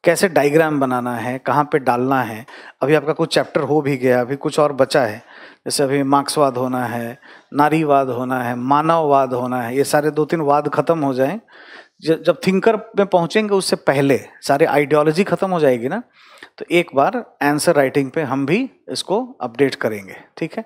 कैसे डायग्राम बनाना है, कहाँ पे डालना है। अभी आपका कुछ चैप्टर हो भी गया, अभी कुछ और बचा है, जैसे अभी मार्क्सवाद होना है, नारीवाद होना है, मानववाद होना है। ये सारे 2-3 वाद खत्म हो जाएं, जब थिंकर में पहुंचेंगे उससे पहले सारे आइडियोलॉजी खत्म हो जाएगी ना, तो एक बार आंसर राइटिंग पे हम भी इसको अपडेट करेंगे, ठीक है।